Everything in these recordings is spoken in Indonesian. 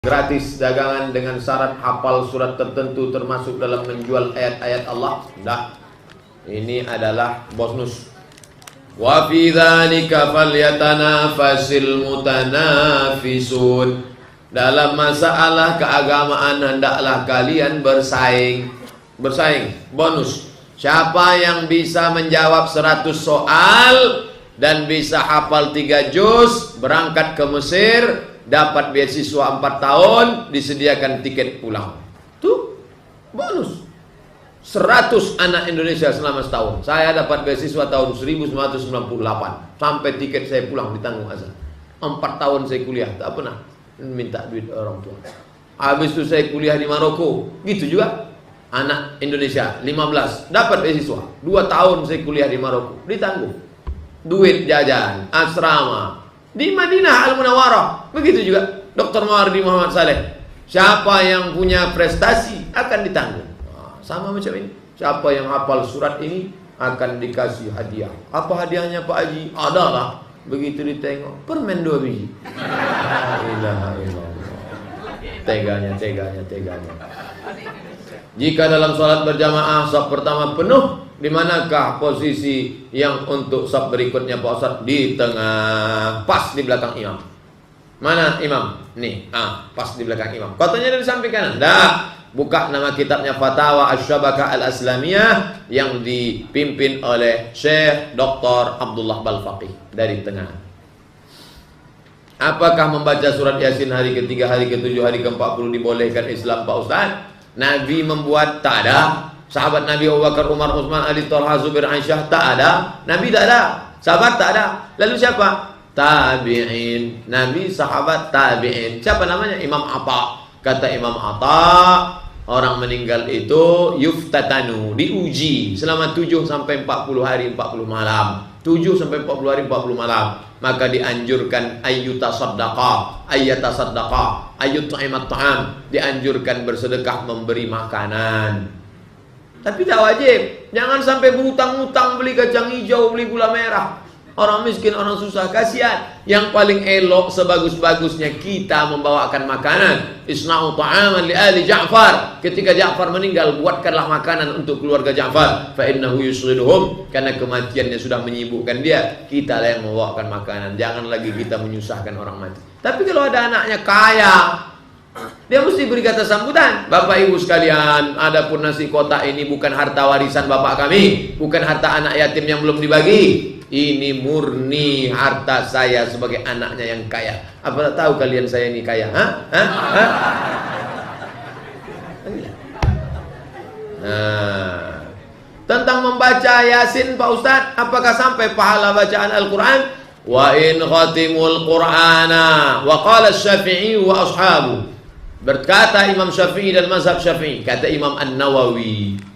gratis dagangan dengan syarat hafal surat tertentu termasuk dalam menjual ayat-ayat Allah. Dah. Ini adalah bonus. Wa fi dzalika falyatanafasil mutanafisun. Dalam masalah keagamaan hendaklah kalian bersaing. Bonus. Siapa yang bisa menjawab 100 soal dan bisa hafal 3 juz, berangkat ke Mesir, dapat beasiswa 4 tahun, disediakan tiket pulang. Tuh, bonus. 100 anak Indonesia selama setahun. Saya dapat beasiswa tahun 1998. Sampai tiket saya pulang ditanggung azan. 4 tahun saya kuliah, tak pernah minta duit orang tua. Habis itu saya kuliah di Maroko. Gitu juga. Anak Indonesia 15 dapat beasiswa. 2 tahun saya kuliah di Maroko, ditanggung. Duit jajan, asrama di Madinah Al-Munawwarah. Begitu juga Dr. Mawardi Muhammad Saleh. Siapa yang punya prestasi akan ditanggung. Sama macam ini. Siapa yang hafal surat ini akan dikasih hadiah. Apa hadiahnya Pak Haji? Adalah begitu ditengok permen 2 biji. La ilaha illallah. Teganya. Jika dalam sholat berjamaah shaf pertama penuh, di manakah posisi yang untuk shaf berikutnya Pak Ustaz? Di tengah, pas di belakang imam. Mana imam? Nih, pas di belakang imam. Katanya dari samping kanan. Dah. Buka nama kitabnya Fatawa Asy-Syabakah Al-Aslamiyah yang dipimpin oleh Syekh Dr. Abdullah Balfaqih dari tengah. Apakah membaca surat Yasin hari ke-3, hari ke-7, hari ke-40 dibolehkan Islam Pak Ustaz? Nabi membuat? Tak ada. Sahabat Nabi Abu Bakar, Umar, Utsman, Ali, Thalhah, Zubair, Aisyah? Tak ada. Nabi tak ada. Sahabat tak ada. Lalu siapa? Tabi'in. Nabi, sahabat, tabi'in. Siapa namanya? Imam Atha. Kata Imam Atha, orang meninggal itu yuftatanu, diuji selama 7 sampai 40 hari 40 malam. 7 sampai 40 hari 40 malam. Maka dianjurkan ayyutasaddaqa, ayyut'imat ta'am, dianjurkan bersedekah, memberi makanan. Tapi tak wajib. Jangan sampai berhutang-hutang beli kacang hijau, beli gula merah. Orang miskin, orang susah, kasihan. Yang paling elok, sebagus-bagusnya kita membawakan makanan. Isna'u ta'aman li ali Ja'far. Ketika Ja'far meninggal, buatkanlah makanan untuk keluarga Ja'far. Fa innahu yusghiluhum. Karena kematiannya sudah menyibukkan dia. Kita lah yang membawakan makanan. Jangan lagi kita menyusahkan orang mati. Tapi kalau ada anaknya kaya, dia mesti beri kata sambutan. Bapak ibu sekalian, adapun nasi kotak ini bukan harta warisan bapak kami, bukan harta anak yatim yang belum dibagi. Ini murni harta saya sebagai anaknya yang kaya. Apa tahu kalian saya ini kaya? Nah, tentang membaca Yasin Pak Ustaz, apakah sampai pahala bacaan Al-Quran? Wa in khatimul Qur'ana wa qala Syafi'i wa ashabu. Berkata Imam Syafi'i dan mazhab Syafi'i, kata Imam An-Nawawi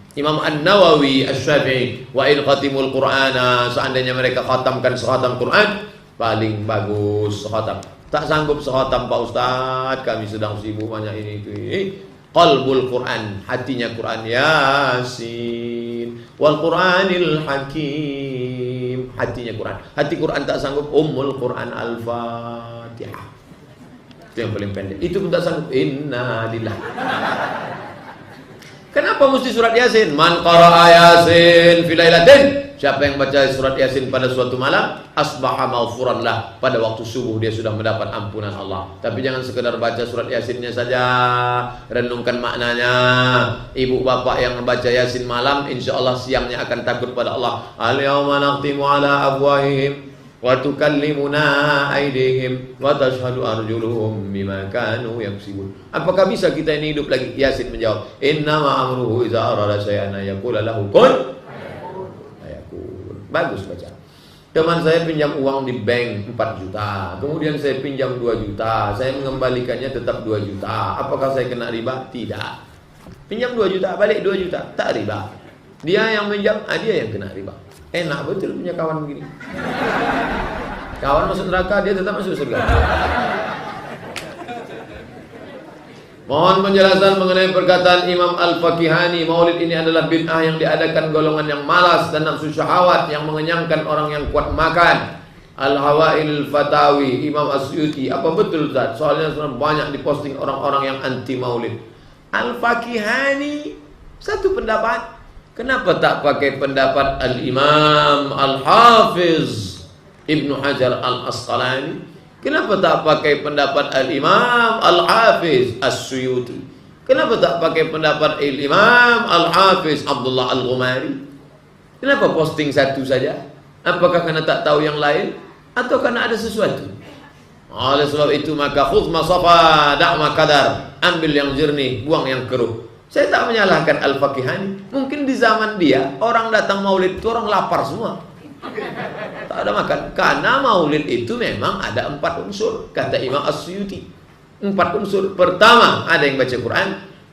Asy-Syafi'i, wa in khatimul Qur'ana, seandainya mereka khatamkan sekhatam Quran, paling bagus sekhatam. Tak sanggup sekhatam Pak Ustaz, kami sedang sibuk banyak ini itu. Qalbul Quran, hatinya Quran. Yasin wal Qur'anil Hakim, hatinya Quran. Hati Quran tak sanggup, Ummul Quran Al-Fatihah. Itu yang paling pendek. Itu pun tak sanggup. Inna lillahi. Kenapa mesti surat Yasin? Man qara'a Yasin fi lailatin. Siapa yang baca surat Yasin pada suatu malam, asbaha maghfuran lah. Pada waktu subuh dia sudah mendapat ampunan Allah. Tapi jangan sekedar baca surat Yasinnya saja, renungkan maknanya. Ibu bapak yang membaca Yasin malam, insyaallah siangnya akan takut pada Allah. Al-yawma naqtimu ala afwahihim wa tukallimuna aydihim wa tashhadu arjuluhum bima kanu yaksibun. Apakah bisa kita ini hidup lagi? Yasin menjawab, innama amruhu idza arada shay'an yaqula lahu kun fayakun. Bagus baca. Teman saya pinjam uang di bank 4 juta, kemudian saya pinjam 2 juta, saya mengembalikannya tetap 2 juta. Apakah saya kena riba? Tidak. Pinjam 2 juta, balik 2 juta, tak riba. Dia yang pinjam, dia yang kena riba. Enak betul punya kawan begini. Kawan masuk neraka, dia tetap masuk surga. Mohon penjelasan mengenai perkataan Imam Al-Fakihani, maulid ini adalah bid'ah yang diadakan golongan yang malas dan nafsu syahwat yang mengenyangkan orang yang kuat makan. Al-Hawail Fatawi Imam Asyuti. Apa betul Ustaz? Soalnya banyak diposting orang-orang yang anti maulid. Al-Fakihani satu pendapat. Kenapa tak pakai pendapat Al-Imam Al-Hafiz Ibnu Hajar Al-Asqalani? Kenapa tak pakai pendapat Al-Imam Al-Hafiz As-Suyuti? Kenapa tak pakai pendapat Al-Imam Al-Hafiz Abdullah Al-Ghumari? Kenapa posting satu saja? Apakah karena tak tahu yang lain? Atau karena ada sesuatu? Oleh sebab itu maka khudh ma safa da' ma kadar. Ambil yang jernih, buang yang keruh. Saya tak menyalahkan Al-Fakihani. Mungkin di zaman dia orang datang maulid itu orang lapar semua, tak ada makan. Karena maulid itu memang ada 4 unsur, kata Imam As-Suyuti. 4 unsur. Pertama, ada yang baca Quran.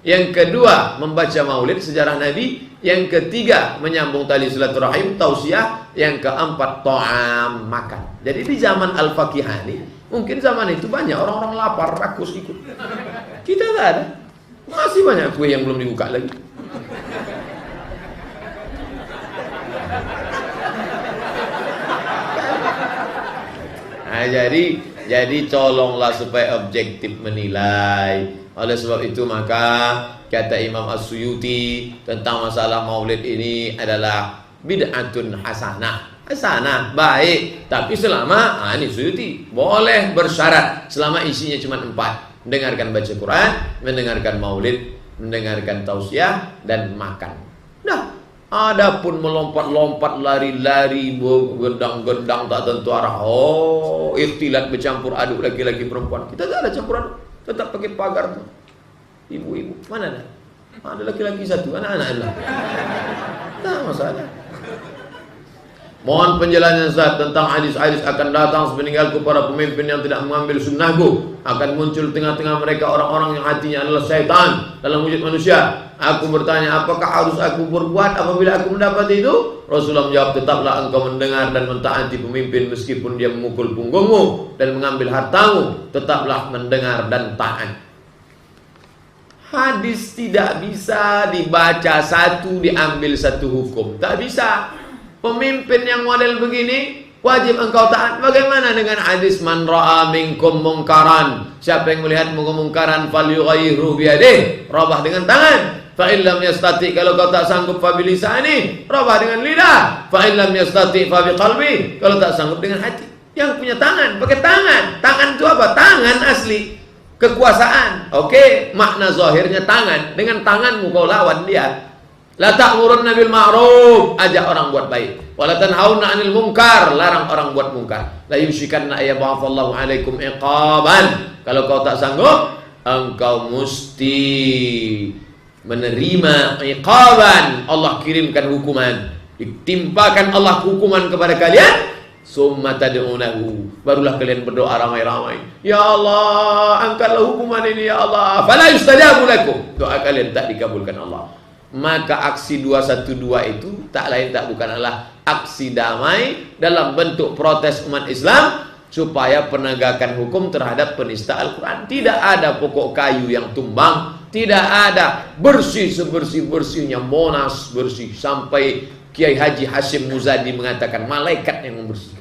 Yang kedua, membaca maulid sejarah Nabi. Yang ketiga, menyambung tali silaturahim, tausiah. Yang keempat, ta'am, makan. Jadi di zaman Al-Fakihani, mungkin zaman itu banyak orang-orang lapar, rakus ikut. Kita tak ada. Masih banyak kue yang belum dibuka lagi. Nah, jadi tolonglah supaya objektif menilai. Oleh sebab itu maka kata Imam As-Suyuti tentang masalah maulid ini adalah bid'atun hasanah. Hasanah, baik, tapi selama ini Suyuti boleh bersyarat selama isinya cuma 4. Mendengarkan baca Quran, mendengarkan maulid, mendengarkan tausiah, dan makan. Nah, adapun melompat-lompat, lari-lari, gendang-gendang tak tentu arah. Oh, ikhtilat bercampur aduk laki-laki perempuan. Kita tak ada campur aduk, tetap pakai pagar tuh. Ibu-ibu, mana ada? Ada laki-laki satu, anak-anak ada. Tak masalah. Mohon penjelasan Ustaz tentang hadis-hadis akan datang sepeninggalku para pemimpin yang tidak mengambil sunnahku. Akan muncul tengah-tengah mereka orang-orang yang hatinya adalah syaitan dalam wujud manusia. Aku bertanya, apakah harus aku berbuat apabila aku mendapat itu? Rasulullah menjawab, tetaplah engkau mendengar dan mentaati pemimpin meskipun dia memukul punggungmu dan mengambil hartamu. Tetaplah mendengar dan taat. Hadis tidak bisa dibaca satu diambil satu hukum. Tak bisa. Pemimpin yang model begini wajib engkau taat. Bagaimana dengan hadis man ra'a minkum mungkaran? Siapa yang melihat kemungkaran falyughayyirhu biyadihi, rabah dengan tangan. Fa illam yastati, kalau kau tak sanggup fa bilisani, rabah dengan lidah. Fa illam yastati fa biqalbi, kalau tak sanggup dengan hati. Yang punya tangan pakai tangan. Tangan itu apa? Tangan asli kekuasaan. Oke, makna zahirnya tangan. Dengan tanganmu kau lawan dia. La ta'murunna bil ma'ruf, ajak orang buat baik. Wa la tanhauna 'anil munkar, larang orang buat munkar. La yushikanna ayyab'atsallahu 'alaikum iqaban. Kalau kau tak sanggup, engkau mesti menerima iqaban. Allah kirimkan hukuman. Ditimpakan Allah hukuman kepada kalian. Summa tad'unahu, barulah kalian berdoa ramai-ramai. Ya Allah, angkatlah hukuman ini ya Allah. Fala yustajabu lakum. Doa kalian tak dikabulkan Allah. Maka aksi 212 itu tak lain tak bukan adalah aksi damai dalam bentuk protes umat Islam supaya penegakan hukum terhadap penista Al-Quran. Tidak ada pokok kayu yang tumbang, tidak ada bersih sebersih-bersihnya Monas bersih, sampai Kiai Haji Hashim Muzadi mengatakan malaikat yang membersihkan.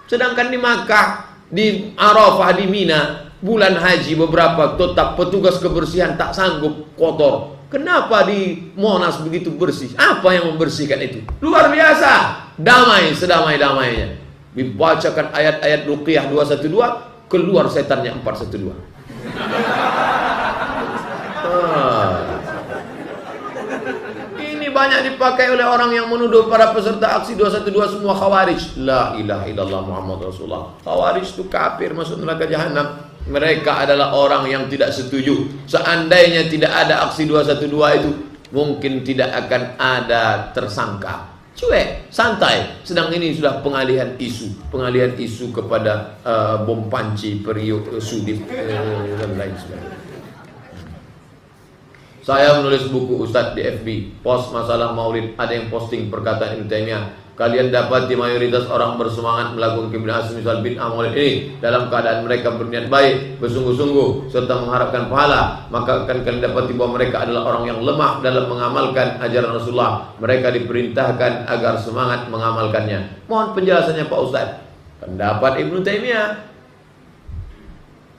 Sedangkan di Makkah, di Arafah, di Mina, bulan haji beberapa tetap petugas kebersihan tak sanggup kotor. Kenapa di Monas begitu bersih? Apa yang membersihkan itu? Luar biasa. Damai sedamai-damainya. Dibacakan ayat-ayat Ruqyah 212, keluar setannya 412. Ini banyak dipakai oleh orang yang menuduh para peserta aksi 212 semua khawarij. La ilaha illallah Muhammad Rasulullah. Khawarij itu kafir, masuk neraka jahanam. Mereka adalah orang yang tidak setuju. Seandainya tidak ada aksi 212 itu, mungkin tidak akan ada tersangka. Cuek, santai. Sedang ini sudah pengalihan isu kepada bom panci, periuk, sudip, dan lain sebagainya. Saya menulis buku Ustadz di FB, post masalah maulid, ada yang posting perkataan Ibnu Taimiyah. Kalian dapati mayoritas orang bersemangat melakukan kebidahan misal bid'ah maulid ini dalam keadaan mereka berniat baik, bersungguh-sungguh serta mengharapkan pahala, maka akan kalian dapati bahwa mereka adalah orang yang lemah dalam mengamalkan ajaran Rasulullah. Mereka diperintahkan agar semangat mengamalkannya. Mohon penjelasannya Pak Ustadz. Pendapat Ibnu Taimiyah,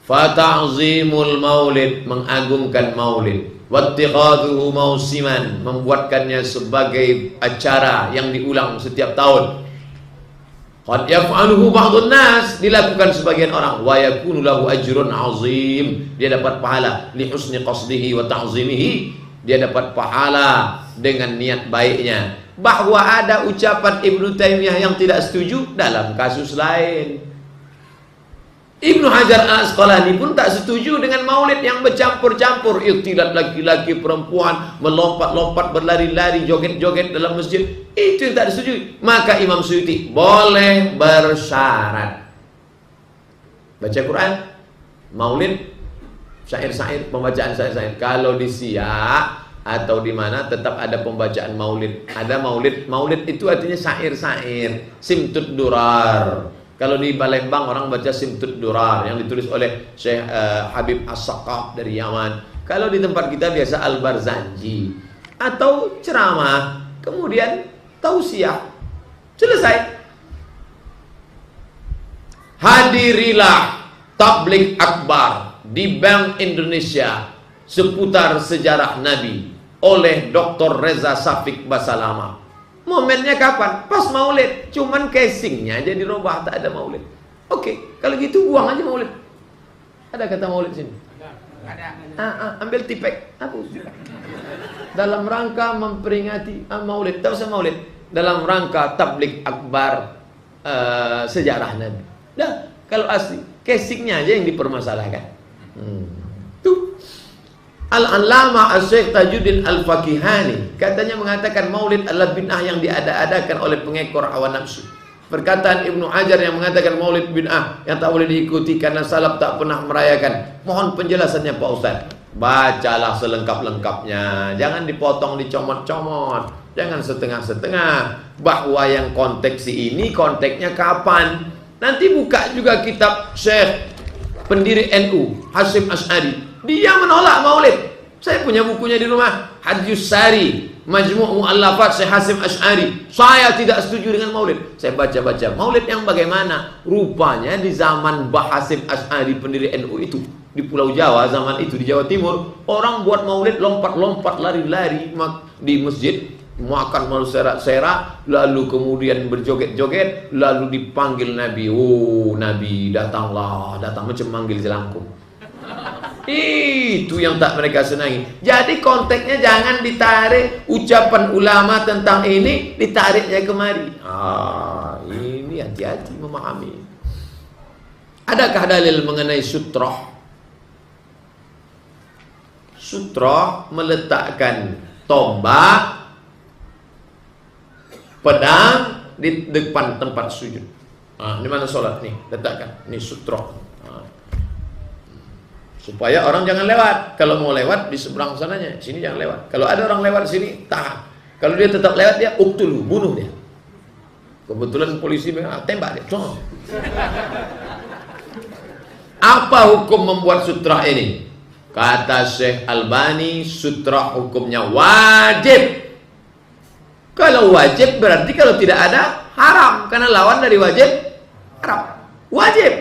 fata'zimul maulid, mengagungkan maulid, wattiqaduhu mausiman, membuatkannya sebagai acara yang diulang setiap tahun. Qad yaf'aluhu ba'dun nas, dilakukan sebagian orang, wa yakunu lahu ajrun azim, dia dapat pahala li husni qasdihi wa ta'zimihi, dia dapat pahala dengan niat baiknya. Bahwa ada ucapan Ibnu Taimiyah yang tidak setuju dalam kasus lain. Ibnu Hajar Al-Asqalani pun tak setuju dengan maulid yang bercampur-campur, ikhtilat laki-laki perempuan, melompat-lompat, berlari-lari, joget-joget dalam masjid. Itu yang tak disetujui. Maka Imam Suyuti boleh bersyarat. Baca Quran, maulid, syair-syair, pembacaan syair-syair. Kalau di Siak atau di mana tetap ada pembacaan maulid. Ada maulid. Maulid itu artinya syair-syair, simtud durar. Kalau di Palembang orang baca simtud durar yang ditulis oleh Syekh Habib As-Saqaf dari Yaman. Kalau di tempat kita biasa Al-Barzanji atau ceramah, kemudian tausiah. Selesai. Hadirilah tabligh akbar di Bank Indonesia seputar sejarah Nabi oleh Dr. Reza Safik Basalama. Momennya kapan? Pas maulid. Cuman casingnya aja dirubah, tak ada maulid. Oke, kalau gitu buang aja maulid. Ada kata maulid sini? Ada. Ambil tipek, hapus. Dalam rangka memperingati maulid, tak usah maulid. Dalam rangka tabligh akbar sejarah Nabi. Dah, kalau asli casingnya aja yang dipermasalahkan. Tuh. Al-Allamah Asy-Syaikh Tajuddin Al-Fakihani katanya mengatakan maulid adalah bid'ah yang diada-adakan oleh pengekor hawa nafsu. Perkataan Ibnu Hajar yang mengatakan maulid bid'ah yang tak boleh diikuti karena salaf tak pernah merayakan. Mohon penjelasannya Pak Ustaz. Bacalah selengkap-lengkapnya. Jangan dipotong, dicomot-comot. Jangan setengah-setengah. Bahwa yang konteks ini konteksnya kapan? Nanti buka juga kitab Syekh pendiri NU Hasyim Asy'ari. Dia menolak maulid. Saya punya bukunya di rumah, Hadjus Sari, Majmu' Mu'allafat Syekh Hasyim Asy'ari. Saya tidak setuju dengan maulid. Saya baca-baca maulid yang bagaimana? Rupanya di zaman Mbah Hasyim Asy'ari pendiri NU itu, di Pulau Jawa zaman itu, di Jawa Timur, orang buat maulid lompat-lompat, lari-lari di masjid, makan malu serak-serak, lalu kemudian berjoget-joget, lalu dipanggil Nabi. Oh, Nabi datanglah, datang macam manggil jelangkung. Itu yang tak mereka senangi. Jadi konteksnya jangan ditarik ucapan ulama tentang ini, ditariknya kemari. Ini hati-hati memahami. Adakah dalil mengenai sutroh? Sutroh meletakkan tombak, pedang di depan tempat sujud. Ini mana sholat nih? Letakkan. Ini sutroh. Supaya orang jangan lewat. Kalau mau lewat di seberang sananya, sini jangan lewat. Kalau ada orang lewat sini, tahan. Kalau dia tetap lewat, dia uktulu, bunuh dia. Kebetulan polisi tembak dia. Apa hukum membuat sutra ini? Kata Syekh Albani, sutra hukumnya wajib. Kalau wajib berarti kalau tidak ada haram, karena lawan dari wajib haram. Wajib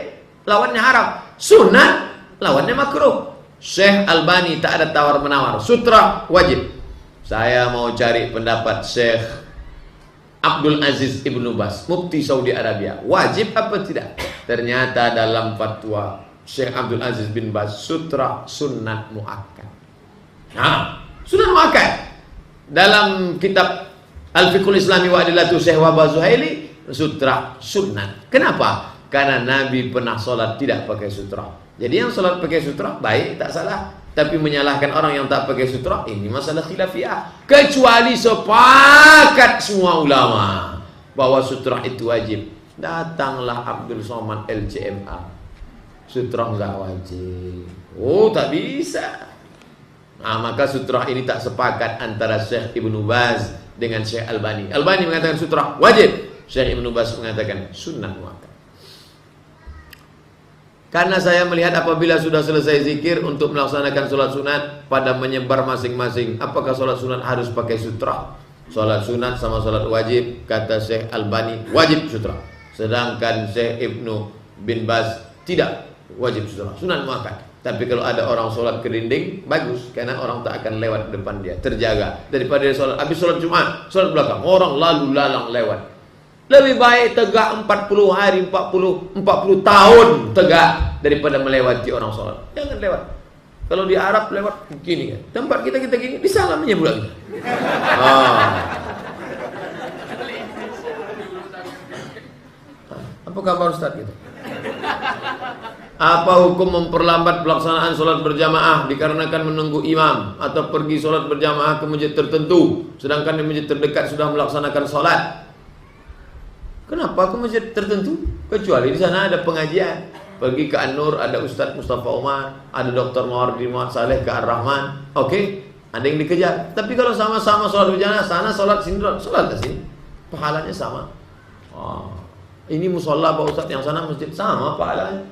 lawannya haram. Sunnah lawannya makruh. Syekh Albani tak ada tawar-menawar. Sutra wajib. Saya mau cari pendapat Syekh Abdul Aziz Ibnu Baz, Mufti Saudi Arabia. Wajib apa tidak? Ternyata dalam fatwa Syekh Abdul Aziz bin Baz, sutra sunnat muakkad. Sunnat muakkad. Dalam kitab Al-Fiqhul Islami wa Adillatu Syekh Wahbah Zuhaili, sutra sunnat. Kenapa? Karena Nabi pernah sholat tidak pakai sutra. Jadi yang sholat pakai sutra baik, tak salah. Tapi menyalahkan orang yang tak pakai sutra, ini masalah khilafiyah. Kecuali sepakat semua ulama bahwa sutra itu wajib. Datanglah Abdul Somad LCMA, sutra enggak wajib. Oh, tak bisa. Maka sutra ini tak sepakat antara Syekh Ibnu Baz dengan Syekh Albani. Albani mengatakan sutra wajib, Syekh Ibnu Baz mengatakan sunnah muakkad. Karena saya melihat apabila sudah selesai zikir untuk melaksanakan sholat sunat pada menyebar masing-masing, apakah sholat sunat harus pakai sutra? Sholat sunat sama sholat wajib, kata Syekh Albani, wajib sutra. Sedangkan Syekh Ibnu bin Baz tidak wajib sholat, sunat muakkad. Tapi kalau ada orang sholat ke dinding, bagus, karena orang tak akan lewat depan dia, terjaga. Daripada dia sholat, habis sholat Jumat, sholat belakang, orang lalu lalang lewat. Lebih baik tegak 40 hari, 40 tahun tegak daripada melewati orang sholat. Jangan lewat. Kalau di Arab lewat gini kan, tempat kita gini, disalaminya pula kita. Apa kabar Ustaz gitu? Apa hukum memperlambat pelaksanaan sholat berjamaah dikarenakan menunggu imam atau pergi sholat berjamaah ke masjid tertentu sedangkan di masjid terdekat sudah melaksanakan sholat? Kenapa ke masjid tertentu? Kecuali di sana ada pengajian. Pergi ke An-Nur, ada Ustaz Mustafa Umar, ada Dr. Mawardi Muhammad Saleh ke Ar-Rahman. Oke, ada yang dikejar. Tapi kalau sama-sama sholat berjamaah, sana sholat sini, sholat ke sini, pahalanya sama. Ini musola Pak Ustaz, yang sana masjid, sama pahalanya.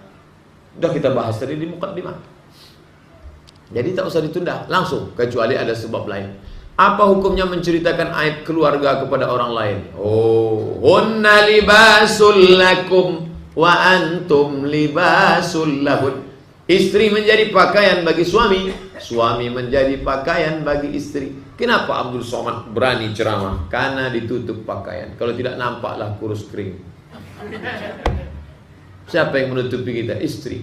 Udah kita bahas tadi di muqaddimah. Jadi tak usah ditunda, langsung, kecuali ada sebab lain. Apa hukumnya menceritakan aib keluarga kepada orang lain? Hunna libasul lakum wa antum libasul lahun. Istri menjadi pakaian bagi suami, suami menjadi pakaian bagi istri. Kenapa Abdul Somad berani ceramah? Karena ditutup pakaian. Kalau tidak nampaklah kurus kering. Siapa yang menutupi kita? Istri.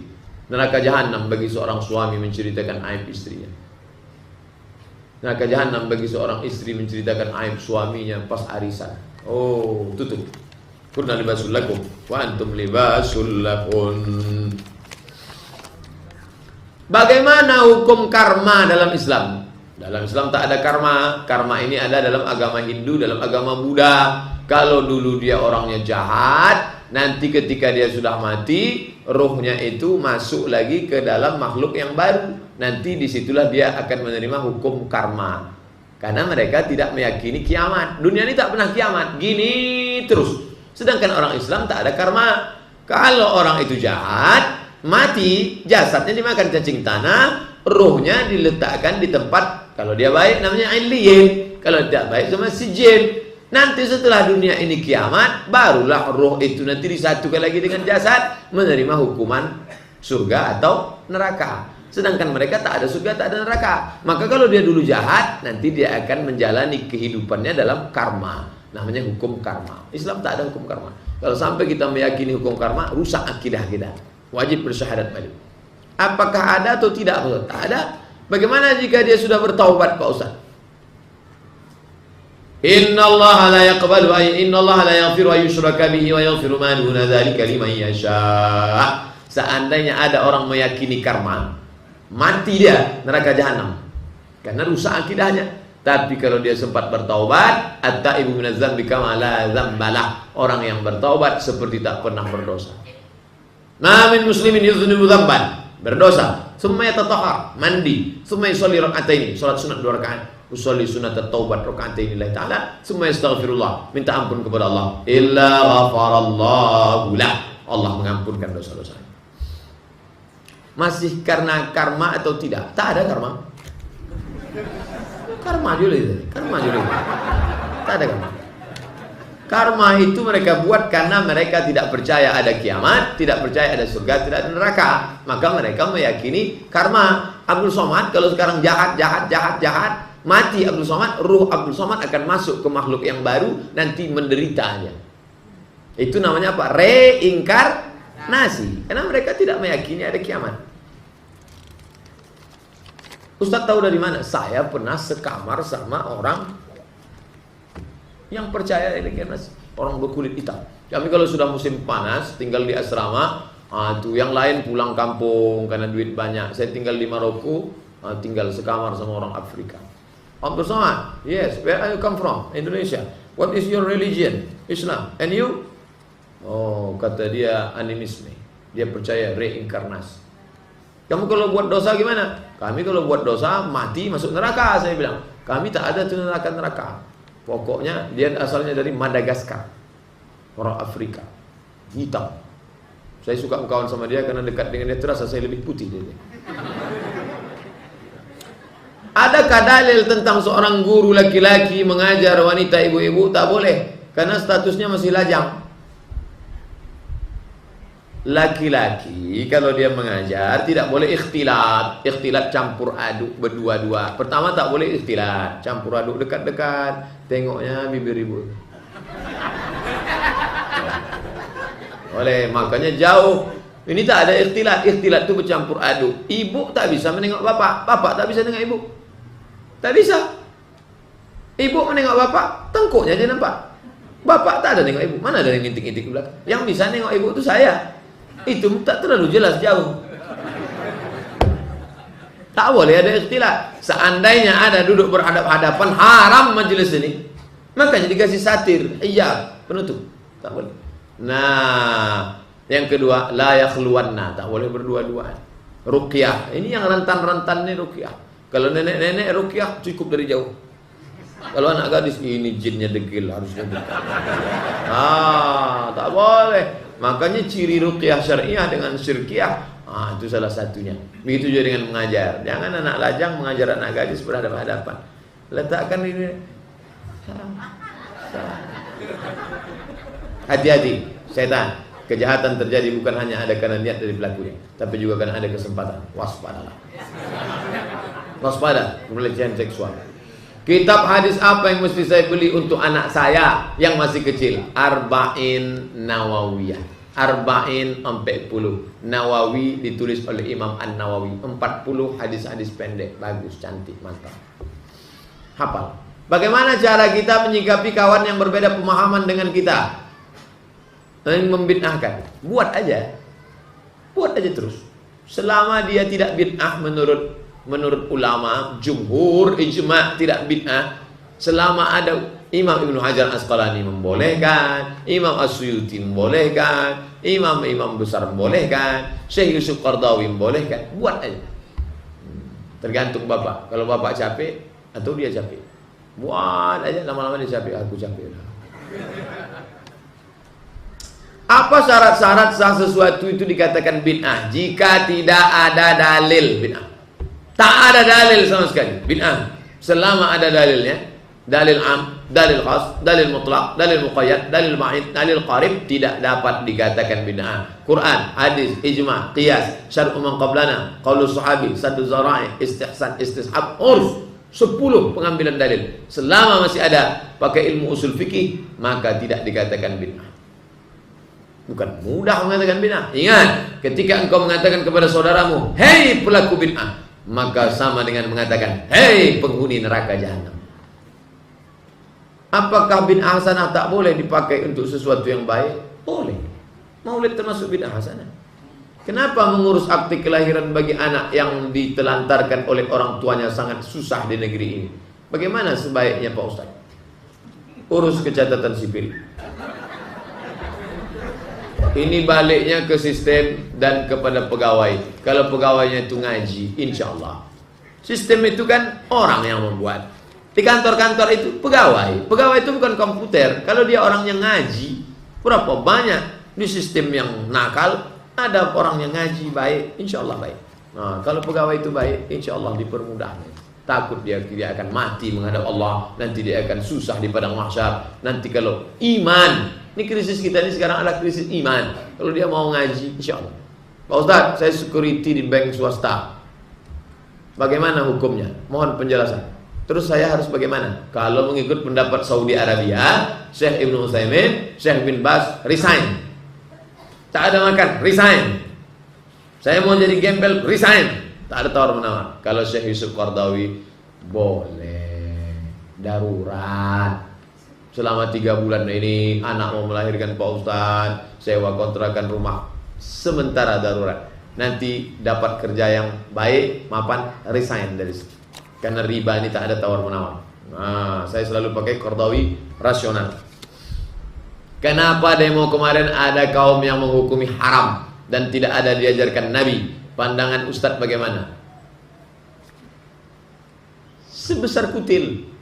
Neraka jahanam bagi seorang suami menceritakan aib istrinya. Neraka jahanam bagi seorang istri menceritakan aib suaminya pas arisan. Tutup. Kunna libasul lakum wa antum libasul lahun. Bagaimana hukum karma dalam Islam? Dalam Islam tak ada karma. Karma ini ada dalam agama Hindu, dalam agama Buddha. Kalau dulu dia orangnya jahat, nanti ketika dia sudah mati, rohnya itu masuk lagi ke dalam makhluk yang baru. Nanti disitulah dia akan menerima hukum karma. Karena mereka tidak meyakini kiamat. Dunia ini tak pernah kiamat, gini terus. Sedangkan orang Islam tak ada karma. Kalau orang itu jahat, mati, jasadnya dimakan cacing tanah, rohnya diletakkan di tempat. Kalau dia baik namanya illiyin, kalau tidak baik sama sijil. Nanti setelah dunia ini kiamat, barulah roh itu nanti disatukan lagi dengan jasad, menerima hukuman surga atau neraka. Sedangkan mereka tak ada surga, tak ada neraka. Maka kalau dia dulu jahat, nanti dia akan menjalani kehidupannya dalam karma. Namanya hukum karma. Islam tak ada hukum karma. Kalau sampai kita meyakini hukum karma, rusak akidah kita. Wajib bersyahadat balik. Apakah ada atau tidak? Tak ada. Bagaimana jika dia sudah bertaubat, Pak Ustaz? Innallaha la yaqbalu innallaha la yaghfiru an yushraka bihi wa yaghfiru ma duna dzalika liman yasha. Seandainya ada orang meyakini karma, mati dia neraka jahanam karena rusak akidahnya. Tapi kalau dia sempat bertaubat, at-taibu minaz dzambi kama la dzambalah. Orang yang bertaubat seperti tak pernah berdosa. Ma min muslimin yuznibu dzamban, berdosa, summa yatatahhar, mandi, summa yusalli rak'ataini, salat sunat 2 rakaat. Usolli sunat taubat rakaatain lillahi ta'ala, summa yastaghfirullah, minta ampun kepada Allah, illa ghafarallahu lah, Allah mengampunkan dosa-dosanya. Masih karena karma atau tidak? Tak ada karma. Karma dulu itu. Tak ada karma. Karma itu mereka buat karena mereka tidak percaya ada kiamat, tidak percaya ada surga, tidak ada neraka. Maka mereka meyakini karma. Abdul Somad kalau sekarang jahat, mati Abdul Somad, ruh Abdul Somad akan masuk ke makhluk yang baru, nanti menderitanya. Itu namanya apa? Reinkarnasi. Karena mereka tidak meyakini ada kiamat. Ustaz tahu dari mana? Saya pernah sekamar sama orang yang percaya reinkarnasi, orang berkulit hitam. Kami kalau sudah musim panas tinggal di asrama, tuh yang lain pulang kampung karena duit banyak. Saya tinggal di Maroko, tinggal sekamar sama orang Afrika. Abdul Somad, yes, where are you come from? Indonesia. What is your religion? Islam. And you? Oh, kata dia animisme. Dia percaya reinkarnasi. Kamu kalau buat dosa gimana? Kami kalau buat dosa mati masuk neraka, saya bilang. Kami tak ada tuh neraka. Pokoknya dia asalnya dari Madagaskar. Orang Afrika. Hitam. Saya suka kawan sama dia karena dekat dengan dia, terasa saya lebih putih dari dia. Adakah dalil tentang seorang guru laki-laki mengajar wanita ibu-ibu? Tak boleh, karena statusnya masih lajang. Laki-laki kalau dia mengajar tidak boleh ikhtilat. Ikhtilat campur aduk berdua-dua. Pertama tak boleh ikhtilat, campur aduk dekat-dekat. Tengoknya bibir ibu. Oleh makanya jauh. Ini tak ada ikhtilat. Ikhtilat itu bercampur aduk. Ibu tak bisa menengok bapak, bapak tak bisa menengok ibu. Tak bisa. Ibu menengok bapak, tengkuknya aja nampak. Bapak tak ada nengok ibu. Mana ada yang ngintik-ngintik di belakang? Yang bisa nengok ibu itu saya. Itu tak terlalu jelas jauh. Tak boleh ada ikhtilat. Seandainya ada duduk berhadap-hadapan haram majelis ini, makanya dikasih satir, hijab, penutup. Tak boleh. Nah, yang kedua, la yakhluwanna, tak boleh berdua-duaan. Ruqyah, ini yang rentan-rentan nih ruqyah. Kalau nenek-nenek ruqyah cukup dari jauh. Kalau anak gadis ini jinnya degil, harusnya degil. Tak boleh. Makanya ciri ruqyah syariah dengan syirkiyah, itu salah satunya. Begitu juga dengan mengajar. Jangan anak lajang mengajar anak gadis berhadapan-hadapan. Letakkan ini. Hati-hati, setan. Kejahatan terjadi bukan hanya ada karena niat dari pelakunya, tapi juga karena ada kesempatan. Waspadalah. Waspada pelecehan seksual. Kitab hadis apa yang mesti saya beli untuk anak saya yang masih kecil? Arba'in Nawawiyah. Arba'in 40. Nawawi ditulis oleh Imam An-Nawawi. 40 hadis-hadis pendek, bagus, cantik, mantap. Hafal. Bagaimana cara kita menyikapi kawan yang berbeda pemahaman dengan kita? Yang membid'ahkan. Buat aja. Buat aja terus. Selama dia tidak bid'ah menurut ulama, jumhur, ijma' tidak bid'ah. Selama ada Imam Ibnu Hajar Asqalani membolehkan, Imam As-Suyuti membolehkan, imam-imam besar membolehkan, Syekh Yusuf Qardawi membolehkan. Buat aja. Tergantung bapak. Kalau bapak capek atau dia capek, buat aja. Lama-lama dia capek, aku capek. Apa syarat-syarat sah sesuatu itu dikatakan bid'ah? Jika tidak ada dalil bid'ah. Tak ada dalil sama sekali bid'ah. Selama ada dalilnya, dalil am, dalil khas, dalil mutlak, dalil muqayyad, dalil ma'id, dalil qarib, tidak dapat dikatakan bid'ah. Quran, hadis, ijma', qiyas, syar'u man qablana, qaulu sahabi, saddu zara'i, istihsan, istishab, urf. 10 pengambilan dalil. Selama masih ada pakai ilmu usul fikih, maka tidak dikatakan bid'ah. Bukan mudah mengatakan bid'ah. Ingat, ketika engkau mengatakan kepada saudaramu, "Hei pelaku bid'ah," maka sama dengan mengatakan, "Hei penghuni neraka jahanam." Apakah bid'ah hasanah tak boleh dipakai untuk sesuatu yang baik? Boleh. Maulid termasuk bid'ah hasanah. Kenapa mengurus akte kelahiran bagi anak yang ditelantarkan oleh orang tuanya sangat susah di negeri ini? Bagaimana sebaiknya Pak Ustaz? Urus kecatatan sipil. Ini baliknya ke sistem dan kepada pegawai. Kalau pegawainya itu ngaji, insya Allah. Sistem itu kan orang yang membuat. Di kantor-kantor itu pegawai. Pegawai itu bukan komputer. Kalau dia orang yang ngaji, berapa banyak di sistem yang nakal, ada orang yang ngaji baik, insya Allah baik. Nah, kalau pegawai itu baik, insya Allah dipermudah. Takut dia akan mati menghadap Allah. Nanti dia akan susah di padang mahsyar. Nanti kalau iman. Ini krisis kita ini sekarang adalah krisis iman. Kalau dia mau ngaji, insya Allah. Pak Ustaz, saya security di bank swasta. Bagaimana hukumnya? Mohon penjelasan. Terus saya harus bagaimana? Kalau mengikut pendapat Saudi Arabia, Syekh Ibnu Utsaimin, Syekh bin Baz, resign. Tak ada makan, resign. Saya mau jadi gembel, resign. Tak ada tawar menawar. Kalau Syekh Yusuf Qardawi, boleh. Darurat. Selama 3 bulan ini anak mau melahirkan Pak Ustaz, sewa kontrakan rumah sementara darurat. Nanti dapat kerja yang baik, mapan, resign dari situ. Karena riba ini tak ada tawar menawar. Nah, saya selalu pakai Qardawi rasional. Kenapa demo kemarin ada kaum yang menghukumi haram dan tidak ada diajarkan Nabi? Pandangan Ustadz bagaimana? Sebesar kutil.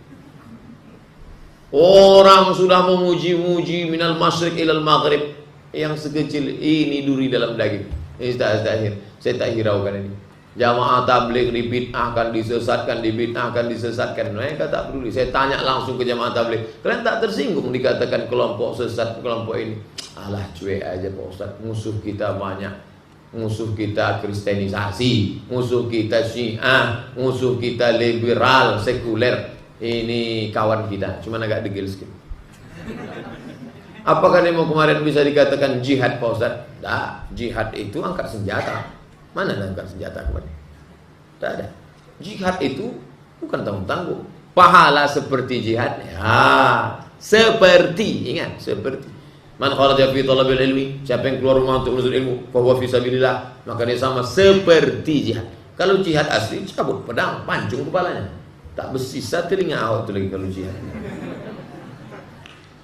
Orang sudah memuji-muji minal masyriq ilal maghrib, yang sekecil ini duri dalam daging. Ini saya tak hiraukan ini. Jamaah tabligh dibid'ahkan, disesatkan, disesatkan. Mereka tak peduli. Saya tanya langsung ke jamaah tabligh, kalian tak tersinggung dikatakan kelompok sesat, kelompok ini? Alah, cuek aja Pak Ustaz. Musuh kita banyak. Musuh kita kristenisasi, musuh kita Syiah, musuh kita liberal, sekuler. Ini kawan kita, cuma agak degil sedikit. Apakah demo kemarin bisa dikatakan jihad Pak Ustaz? Tak, jihad itu angkat senjata. Mana ada angkat senjata kemarin? Tak ada. Jihad itu bukan tanggung-tanggung. Pahala seperti jihad. Ya, seperti, ingat, seperti. Man kharaja fi talabil ilmi, siapa yang keluar rumah untuk menuntut ilmu, fa huwa fi sabilillah, maka dia sama seperti jihad. Kalau jihad asli, cabut pedang, pancung kepalanya. Tak bersisa telinga awak tu lagi kalau jihad.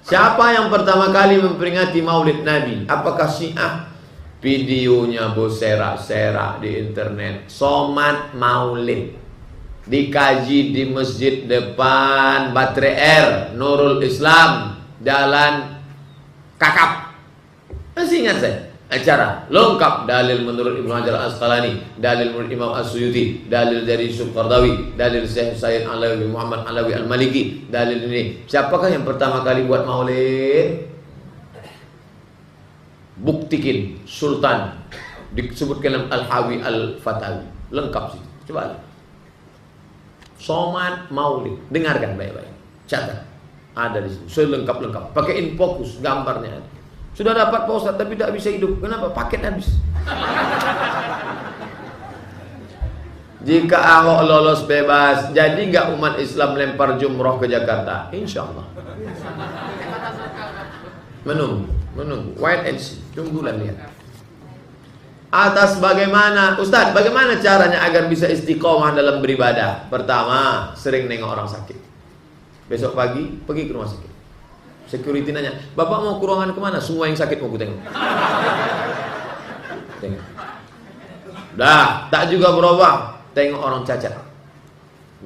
Siapa yang pertama kali memperingati Maulid Nabi? Apakah Syiah? Videonya berserak-serak di internet. Somat Maulid dikaji di masjid depan Baterai Air, Nurul Islam, Jalan Kakap. Masih ingat saya? Acara lengkap, dalil menurut Ibnu Hajar Al-Asqalani, dalil menurut Imam As-Suyuti, dalil dari Syekh Qardawi, dalil Syekh Sayyid Alawi Muhammad Alawi Al-Maliki, dalil ini. Siapakah yang pertama kali buat maulid? Buktikin Sultan, disebutkan Al-Hawi Al-Fatawi, lengkap sih. Coba lihat. Somat Maulid, dengarkan baik-baik, catat, ada di sini, selengkap-lengkap, pakai InFocus, gambarnya ada. Sudah dapat Pak Ustaz tapi tak bisa hidup. Kenapa? Paket habis. Jika Ahok lolos bebas, jadi nggak umat Islam lempar jumroh ke Jakarta? Insya Allah. Menunggu. Wait and see. Tunggulah lihat. Atas bagaimana, Ustaz, bagaimana caranya agar bisa istiqomah dalam beribadah? Pertama, sering nengok orang sakit. Besok pagi pergi ke rumah sakit. Security nanya, Bapak mau ke ruangan kemana? Semua yang sakit mau ku tengok. Tengok. Dah, tak juga berubah. Tengok orang cacat.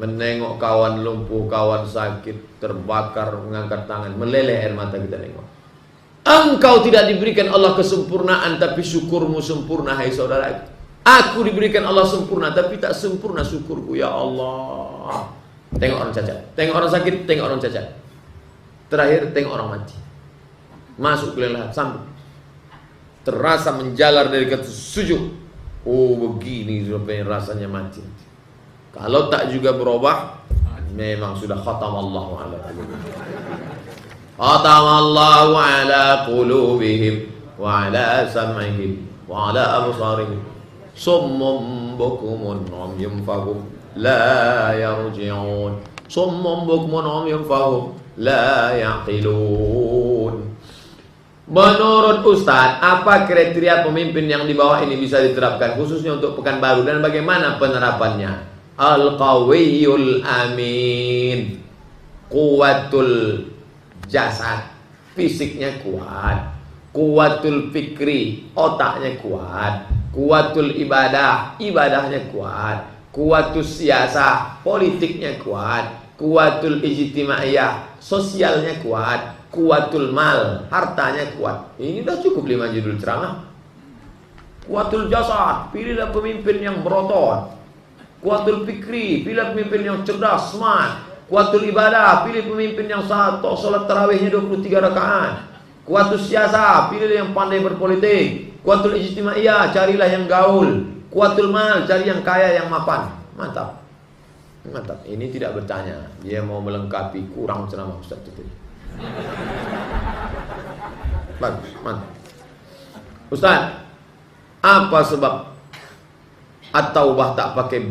Menengok kawan lumpuh, kawan sakit, terbakar, mengangkat tangan, meleleh air mata kita tengok. Engkau tidak diberikan Allah kesempurnaan, tapi syukurmu sempurna, hai saudara. Aku diberikan Allah sempurna, tapi tak sempurna syukurku, ya Allah. Tengok orang cacat, tengok orang sakit, tengok orang cacat. Terakhir tengok orang mati. Masuk ke lelah, sambut. Terasa menjalar dari kata sujud. Oh, begini rasanya mati. Kalau tak juga berubah, memang sudah khatamallahu ala qulubihim. Khatamallahu ala qulubihim wa ala sam'ihim wa ala absarihim. Summum bukumun umyun fahum la yarji'un. Summum bukumun umyun fahum la yaqilun. Menurut Ustaz, apa kriteria pemimpin yang di bawah ini bisa diterapkan khususnya untuk Pekanbaru dan bagaimana penerapannya? Al-Qawiyul Amin, Quwwatul jasad, fisiknya kuat. Quwwatul fikri, otaknya kuat. Quwwatul ibadah, ibadahnya kuat. Quwwatul siyasah, politiknya kuat. Quwwatul ijtimaiyah, sosialnya kuat. Quwwatul mal, hartanya kuat. Ini dah cukup 5 judul ceramah. Quwwatul jasad, pilihlah pemimpin yang berotot. Quwwatul fikri, pilih pemimpin yang cerdas, smart. Quwwatul ibadah, pilih pemimpin yang salat tarawihnya 23 rakaat. Quwwatul siyasah, pilih yang pandai berpolitik. Quwwatul ijtimaiyah, carilah yang gaul. Quwwatul mal, cari yang kaya, yang mapan. Mantap. Mantap. Ini tidak bertanya, dia mau melengkapi kurang ceramah Ustaz itu. Bagus, mantap. Ustaz, apa sebab At-Taubah tak pakai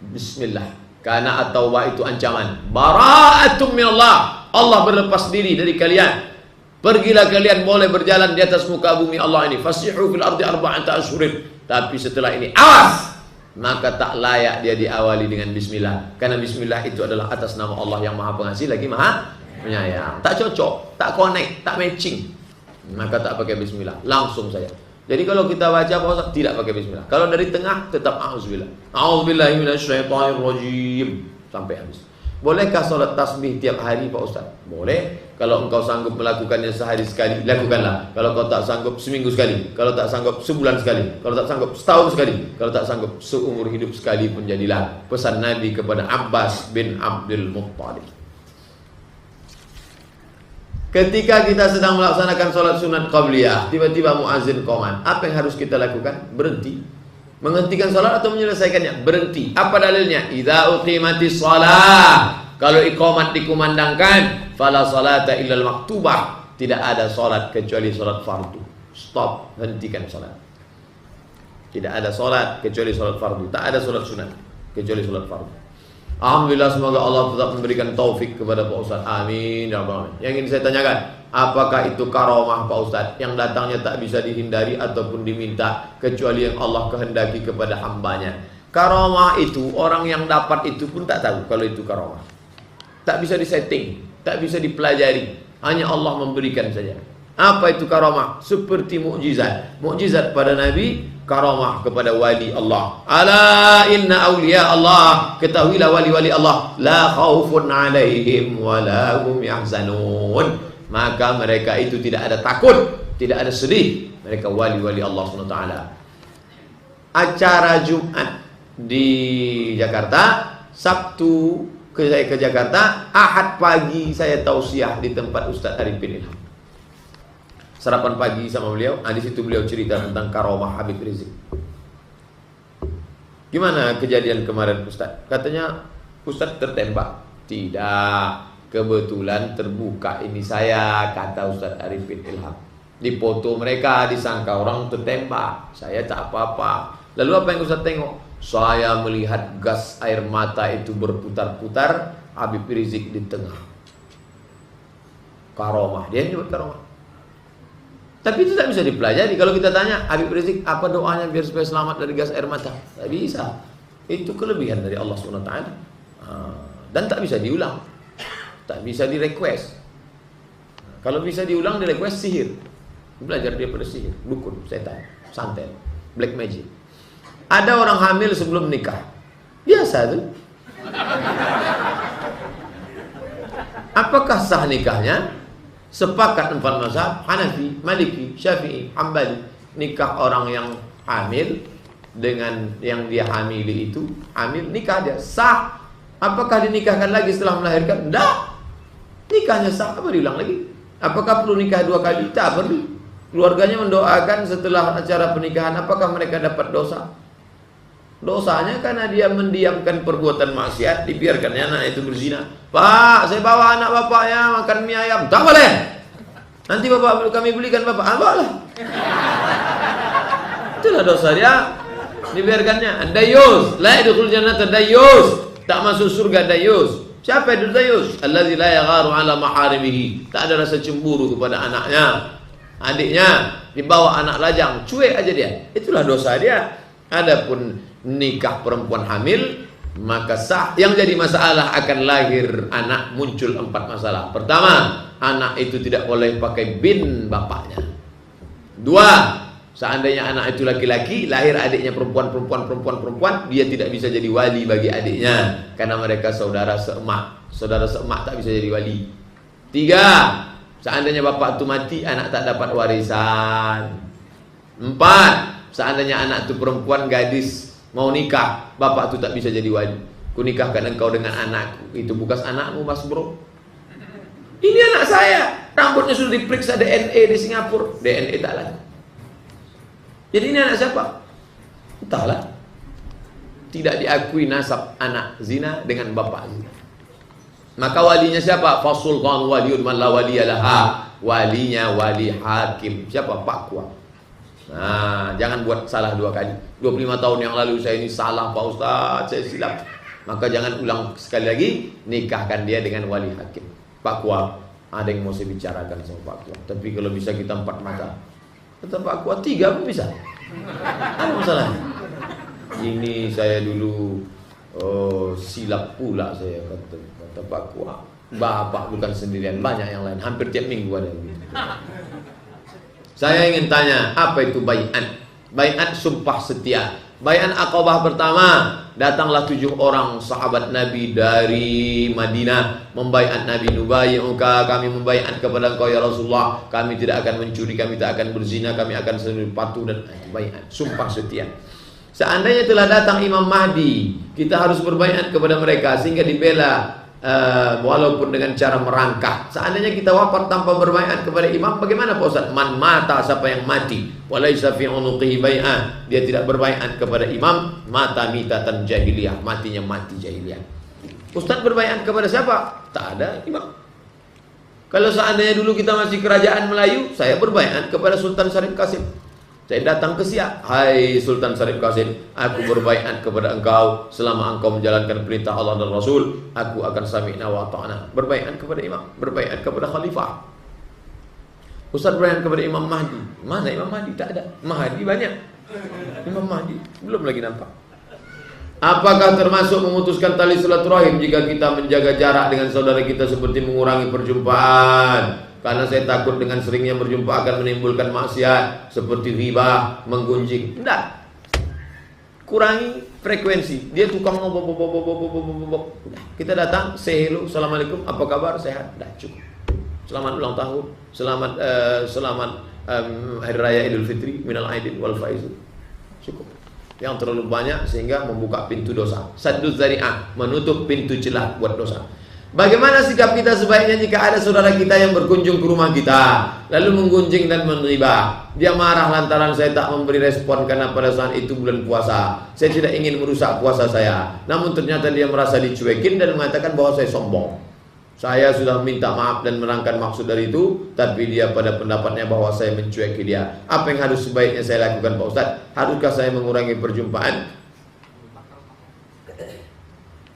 Bismillah? Karena At-Taubah itu ancaman. Bara'atum minallah. Allah berlepas diri dari kalian. Pergilah kalian, boleh berjalan di atas muka bumi Allah ini. Fasihu fil ardi arba'ata asyhurin. Tapi setelah ini, awas! Maka tak layak dia diawali dengan Bismillah. Karena Bismillah itu adalah atas nama Allah yang Maha Pengasih lagi Maha Penyayang. Tak cocok, tak connect, tak matching. Maka tak pakai Bismillah, langsung saja. Jadi kalau kita baca Pak Ustaz, tidak pakai Bismillah. Kalau dari tengah tetap A'udzubillah. A'udzubillahi minasyaitonirrajim sampai habis. Bolehkah sholat tasbih tiap hari Pak Ustaz? Boleh. Kalau engkau sanggup melakukannya sehari sekali, lakukanlah. Kalau kau tak sanggup, seminggu sekali. Kalau tak sanggup, sebulan sekali. Kalau tak sanggup, setahun sekali. Kalau tak sanggup, seumur hidup sekali pun jadilah. Pesan Nabi kepada Abbas bin Abdul Muttalib. Ketika kita sedang melaksanakan sholat sunat qabliyah, tiba-tiba muazin qoman, apa yang harus kita lakukan? Berhenti. Menghentikan sholat atau menyelesaikannya? Berhenti. Apa dalilnya? Idza uqimatis shalah. Kalau iqamat dikumandangkan, fala salata illal maktubah. Tidak ada sholat kecuali sholat fardu. Stop, hentikan sholat. Tidak ada sholat kecuali sholat fardu. Tak ada sholat sunat kecuali sholat fardu. Alhamdulillah, semoga Allah tetap memberikan taufik kepada Pak Ustaz. Amin ya rabbal alamin. Yang ingin saya tanyakan, apakah itu karomah Pak Ustaz yang datangnya tak bisa dihindari ataupun diminta kecuali yang Allah kehendaki kepada hambanya? Karomah itu orang yang dapat itu pun tak tahu kalau itu karomah. Tak bisa disetting, tak bisa dipelajari. Hanya Allah memberikan saja. Apa itu karomah? Seperti mukjizat. Mukjizat pada Nabi, karomah kepada wali Allah. Ala inna awliya Allah. Ketahuilah wali-wali Allah. La khaufun alaihim wa la hum yahzanun. Maka mereka itu tidak ada takut, tidak ada sedih. Mereka wali-wali Allah SWT. Acara Jumat di Jakarta, Sabtu saya ke Jakarta, Ahad pagi saya tausiah di tempat Ustaz Arifin Ilham. Sarapan pagi sama beliau, di situ beliau cerita tentang karomah Habib Rizik. Gimana kejadian kemarin Ustaz? Katanya Ustaz tertembak. Tidak, kebetulan terbuka ini saya, kata Ustaz Arifin Ilham. Di foto mereka disangka orang tertembak. Saya tak apa-apa. Lalu apa yang Ustaz tengok? Saya melihat gas air mata itu berputar-putar, Habib Rizik di tengah. Karomah, dia nyebut karomah. Tapi itu tak bisa dipelajari. Kalau kita tanya Habib Rizik, apa doanya biar supaya selamat dari gas air mata? Tak bisa. Itu kelebihan dari Allah SWT. Dan tak bisa diulang. Tak bisa di request. Kalau bisa diulang, di request sihir. Belajar dia pada sihir, dukun, setan, santet, black magic. Ada orang hamil sebelum nikah. Biasa tuh. Apakah sah nikahnya? Sepakat 4 mazhab, Hanafi, Maliki, Syafi'i, Hambali. Nikah orang yang hamil dengan yang dia hamili itu, hamil, nikah dia sah. Apakah dinikahkan lagi setelah melahirkan? Tidak. Nikahnya sah, apa diulang lagi? Apakah perlu nikah 2 kali? Tak perlu. Keluarganya mendoakan setelah acara pernikahan, apakah mereka dapat dosa? Dosanya karena dia mendiamkan perbuatan maksiat, dibiarkannya anak itu berzina. Pak, saya bawa anak bapaknya makan mie ayam. Tak boleh. Nanti bapak kami belikan bapak. Boleh. Itulah dosa dia. Dibiarkannya. Dayus, la yadkhul jannata dayus. Tak masuk surga dayus. Siapa itu dayus? Allazi la yagharu ala maharimihi. Tak ada rasa cemburu kepada anaknya, adiknya. Dibawa anak lajang, cuek aja dia. Itulah dosa dia. Adapun nikah perempuan hamil, maka sah. Yang jadi masalah akan lahir anak, muncul 4 masalah. Pertama, anak itu tidak boleh pakai bin bapaknya. 2, seandainya anak itu laki-laki, lahir adiknya perempuan, dia tidak bisa jadi wali bagi adiknya karena mereka saudara seemak. Saudara seemak tak bisa jadi wali. 3, seandainya bapak itu mati, anak tak dapat warisan. 4, seandainya anak itu perempuan, gadis, mau nikah, bapak itu tak bisa jadi wali. Ku nikahkan engkau dengan anakku. Itu bukan anakmu, mas bro. Ini anak saya. Rambutnya sudah diperiksa DNA di Singapura. DNA tak lagi. Jadi ini anak siapa? Entahlah. Tidak diakui nasab anak zina dengan bapak zina. Maka walinya siapa? Fasultan waliyun man la waliyalaha. Walinya wali hakim. Siapa? Pak Kuah. Nah, jangan buat salah 2 kali. 25 tahun yang lalu saya ini salah Pak Ustaz, saya silap. Maka jangan ulang sekali lagi. Nikahkan dia dengan wali hakim. Pak Kuah, ada yang mau saya bicarakan sama Pak Kuah. Tapi kalau bisa kita 4 mata. Kata Pak Kuah 3 pun bisa. Apa masalahnya? Ini saya dulu silap pula saya, kata Pak Kuah. Bapak bukan sendirian, banyak yang lain. Hampir tiap minggu ada begitu. Saya ingin tanya, apa itu bai'at? Bai'at sumpah setia. Bai'at Aqabah pertama, datanglah 7 orang sahabat Nabi dari Madinah membaiat Nabi. Nubayyuka, kami membaiat kepada engkau ya Rasulullah, kami tidak akan mencuri, kami tidak akan berzina, kami akan selalu patuh dan baiat, sumpah setia. Seandainya telah datang Imam Mahdi, kita harus berbaiat kepada mereka sehingga dibela walaupun dengan cara merangkak. Seandainya kita wafat tanpa berbaiat kepada imam, bagaimana Pak Ustaz? Man mata, siapa yang mati, walaysa fi unuqihi bai'ah, dia tidak berbaiat kepada imam, mata mitatan jahiliyah, matinya mati jahiliyah. Ustaz berbaiat kepada siapa? Tak ada imam. Kalau seandainya dulu kita masih kerajaan Melayu, saya berbaiat kepada Sultan Syarif Qasim. Saya datang ke Siak, hai Sultan Syarif Qasim, aku berbaiat kepada engkau selama engkau menjalankan perintah Allah dan Rasul, aku akan sami'na wa ta'na. Berbaiat kepada imam, berbaiat kepada khalifah. Ustaz berbaiat kepada Imam Mahdi. Mana Imam Mahdi? Tak ada. Mahdi banyak, Imam Mahdi belum lagi nampak. Apakah termasuk memutuskan tali silaturahim jika kita menjaga jarak dengan saudara kita seperti mengurangi perjumpaan? Karena saya takut dengan seringnya berjumpa akan menimbulkan maksiat seperti ghibah, menggunjing. Tidak. Kurangi frekuensi. Dia tukang ngobok. Kita datang, say hello, assalamualaikum, apa kabar, sehat. Dah cukup. Selamat ulang tahun, selamat hari raya Idul Fitri, minal aidin wal faizin. Cukup. Yang terlalu banyak sehingga membuka pintu dosa. Sadduz zari'ah, menutup pintu celah buat dosa. Bagaimana sikap kita sebaiknya jika ada saudara kita yang berkunjung ke rumah kita lalu menggunjing dan menghibah? Dia marah lantaran saya tak memberi respon karena pada saat itu bulan puasa. Saya tidak ingin merusak puasa saya. Namun ternyata dia merasa dicuekin dan mengatakan bahwa saya sombong. Saya sudah minta maaf dan menerangkan maksud dari itu, tapi dia pada pendapatnya bahwa saya mencueki dia. Apa yang harus sebaiknya saya lakukan Pak Ustaz? Haruskah saya mengurangi perjumpaan?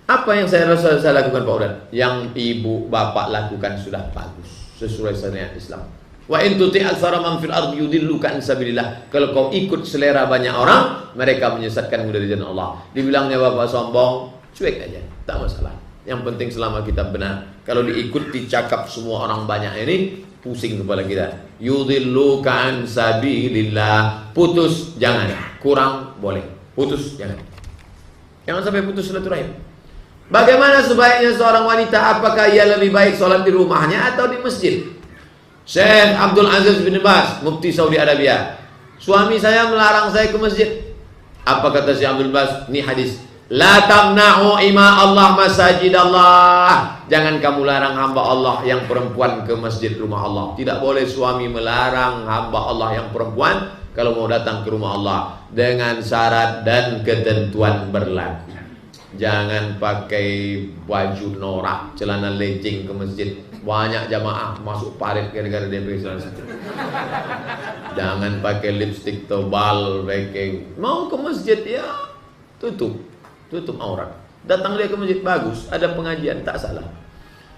Apa yang saya lakukan Pak Ustaz? Yang ibu bapak lakukan sudah bagus, sesuai syariat Islam. Wa in tuti' aktsara man fil ardi yudilluka an sabilillah. Kalau kau ikut selera banyak orang, mereka menyesatkanmu dari jalan Allah. Dibilangnya bapak sombong, cuek aja, tak masalah. Yang penting selama kita benar. Kalau diikuti cakap semua orang banyak ini, pusing kepala kita. Yudilluka an sabilillah. Putus jangan, kurang boleh. Putus jangan. Jangan sampai putus silaturahim. Bagaimana sebaiknya seorang wanita? Apakah ia lebih baik sholat di rumahnya atau di masjid? Syekh Abdul Aziz bin Baz, Mufti Saudi Arabia. Suami saya melarang saya ke masjid. Apa kata Syekh Abdul Baz? Ini hadis. La tamna'u ima Allah masajid Allah. Jangan kamu larang hamba Allah yang perempuan ke masjid rumah Allah. Tidak boleh suami melarang hamba Allah yang perempuan kalau mau datang ke rumah Allah, dengan syarat dan ketentuan berlaku. Jangan pakai baju norak, celana legging ke masjid. Banyak jamaah masuk parit gara-gara dia pakai celana legging. Jangan pakai lipstik tebal, mau ke masjid ya tutup aurat. Datang dia ke masjid bagus, ada pengajian, tak salah.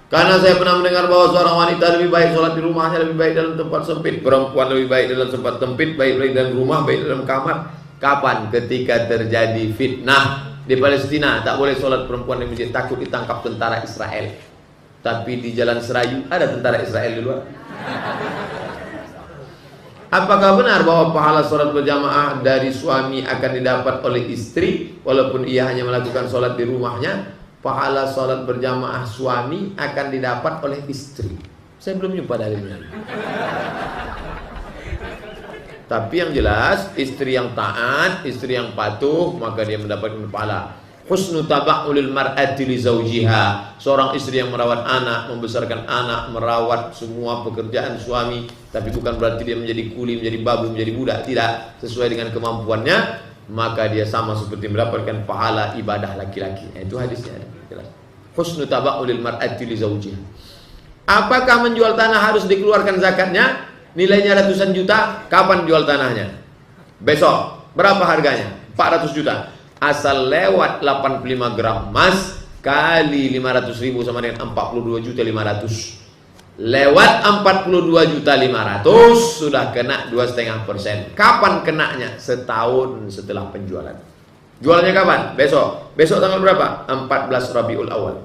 Karena saya pernah mendengar bahwa seorang wanita lebih baik sholat di rumahnya, lebih baik dalam tempat sempit. Perempuan lebih baik dalam tempat sempit, baik dalam rumah, baik dalam kamar. Kapan? Ketika terjadi fitnah di Palestina, tak boleh sholat perempuan di masjid, takut ditangkap tentara Israel. Tapi di Jalan Serayu ada tentara Israel di luar. Apakah benar bahwa pahala sholat berjamaah dari suami akan didapat oleh istri walaupun ia hanya melakukan sholat di rumahnya? Pahala sholat berjamaah suami akan didapat oleh istri. Saya belum jumpa dalilnya. Tapi yang jelas, istri yang taat, istri yang patuh, maka dia mendapatkan pahala. Husnu taba'ulil mar'ati li zawjiha. Seorang istri yang merawat anak, membesarkan anak, merawat semua pekerjaan suami, tapi bukan berarti dia menjadi kuli, menjadi babu, menjadi budak. Tidak, sesuai dengan kemampuannya, maka dia sama seperti mendapatkan pahala ibadah laki-laki. Itu hadisnya. Jelas. Husnu taba'ulil mar'ati li zawjiha. Apakah menjual tanah harus dikeluarkan zakatnya? Nilainya ratusan juta, kapan jual tanahnya? Besok. Berapa harganya? 400 juta. Asal lewat 85 gram emas kali 500.000 sama dengan 42.500.000. Lewat 42.500.000 sudah kena 2,5%. Kapan kenanya? Setahun setelah penjualan. Jualnya kapan? Besok. Besok tanggal berapa? 14 Rabiul Awal.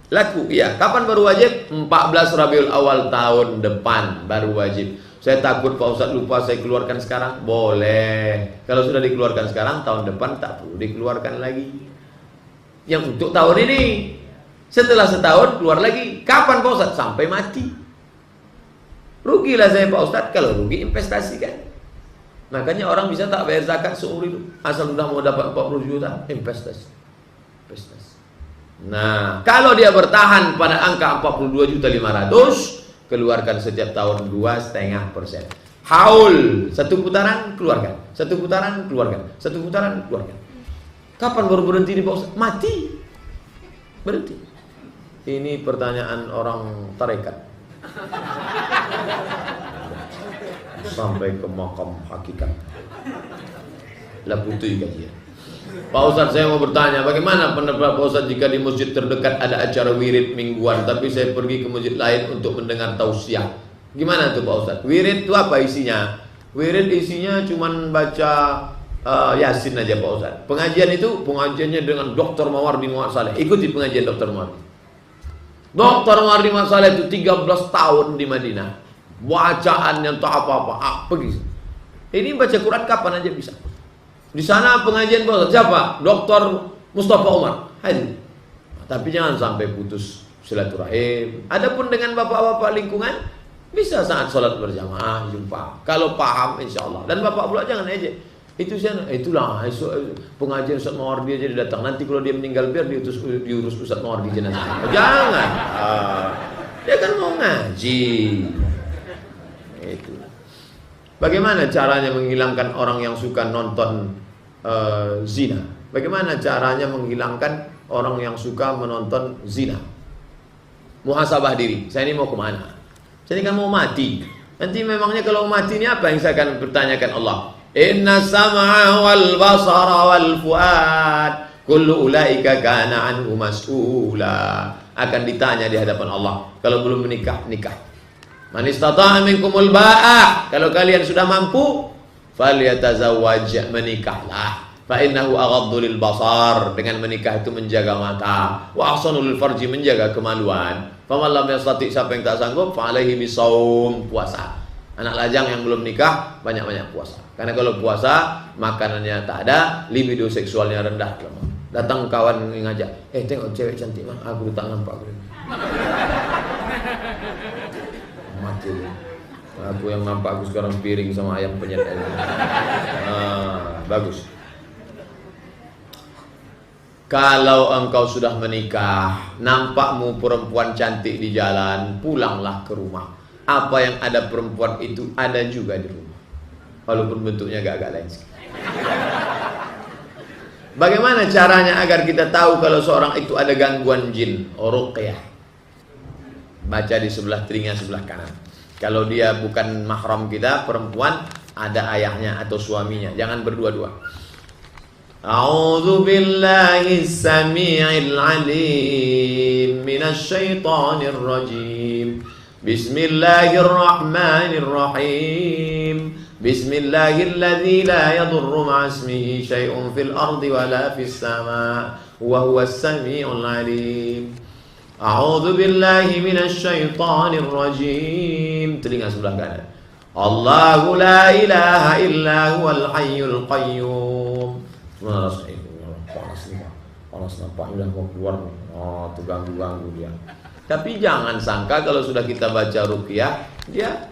Laku, iya. Kapan baru wajib? 14 Rabiul Awal tahun depan baru wajib. Saya takut Pak Ustadz lupa saya keluarkan sekarang. Boleh. Kalau sudah dikeluarkan sekarang, tahun depan tak perlu dikeluarkan lagi. Yang untuk tahun ini. Setelah setahun keluar lagi. Kapan Pak Ustadz? Sampai mati. Rugilah saya Pak Ustadz. Kalau rugi investasikan. Makanya orang bisa tak bayar zakat seumur hidup. Asal sudah mau dapat 40 juta, investasi. Nah, kalau dia bertahan pada angka 42.500.000, keluarkan setiap tahun 2,5%. Haul, satu putaran keluarkan, satu putaran keluarkan, satu putaran keluarkan. Kapan baru berhenti di Pak Ustaz? Mati. Berhenti. Ini pertanyaan orang tarekat. Sampai ke makam hakikat. Lah putih kajian. Pak Ustadz, saya mau bertanya, bagaimana pendapat Pak Ustadz jika di masjid terdekat ada acara wirid mingguan, tapi saya pergi ke masjid lain untuk mendengar tausiah? Gimana tuh Pak Ustadz? Wirid itu apa isinya? Wirid isinya cuman baca Yasin aja Pak Ustadz. Pengajian itu, pengajiannya dengan Dr. Mawardi Muhammad Saleh. Ikuti pengajian Dr. Mawardi. Dr. Mawardi Muhammad Saleh itu 13 tahun di Madinah. Bacaannya entah apa-apa. Pergi. Ini baca Quran kapan aja bisa. Di sana pengajian Pak Ustadz siapa? Dr. Mustafa Umar. Hadir. Tapi jangan sampai putus silaturahim. Adapun dengan bapak-bapak lingkungan, bisa saat sholat berjamaah jumpa. Kalau paham insya Allah. Dan bapak pula jangan aja. Itulah pengajian Ustaz Mawardi aja dia datang. Nanti kalau dia meninggal biar diurus Ustaz Mawardi jenazah. Jangan. Dia kan mau ngaji. Itu. Bagaimana caranya menghilangkan orang yang suka nonton zina? Bagaimana caranya menghilangkan orang yang suka menonton zina? Muhasabah diri. Saya ini mau kemana? Saya ini kan mau mati. Nanti memangnya kalau mati ini apa yang saya akan bertanyakan Allah? Inna sam'a wal basara wal fuad kullu ulaika kana anhu mas'ula. Akan ditanya di hadapan Allah. Kalau belum menikah, nikah. Man istata'a minkumul ba'ah. Kalau kalian sudah mampu, falyatazawwaj, menikahlah. Fa innahu aghaddu lil basar. Dengan menikah itu menjaga mata. Wa ahsanu lil farji, menjaga kemaluan. Faman lam yastati', siapa yang tak sanggup, fa alaihi bisawm, puasa. Anak lajang yang belum nikah banyak-banyak puasa. Karena kalau puasa makanannya tak ada, libido seksualnya rendah. Datang kawan ngajak, tengok cewek cantik mah, aku tak nampak. Mati. Aku yang nampak aku sekarang piring sama ayam penyet. Bagus. Kalau engkau sudah menikah, nampakmu perempuan cantik di jalan, pulanglah ke rumah. Apa yang ada perempuan itu ada juga di rumah, walaupun bentuknya agak lain sekali. Bagaimana caranya agar kita tahu kalau seorang itu ada gangguan jin? Ruqyah. Baca di sebelah telinga sebelah kanan. Kalau dia bukan mahram kita, perempuan, ada ayahnya atau suaminya. Jangan berdua-dua. A'udzu billahi samii'il 'aliim minasy syaithanir rajim. Bismillahirrahmanirrahim. Bismillahilladzi la yadurru ma'a ismihi syai'un fil ardi wala fis sama' wa huwas samii'ul 'aliim. A'udzu billahi minasy syaithanir rajim. Telinga sebelah kanan. Allahu la ilaha illa huwal hayyul qayyum. Panas nampak udah mau keluar. Tuh ganggu dia. Tapi jangan sangka kalau sudah kita baca ruqyah dia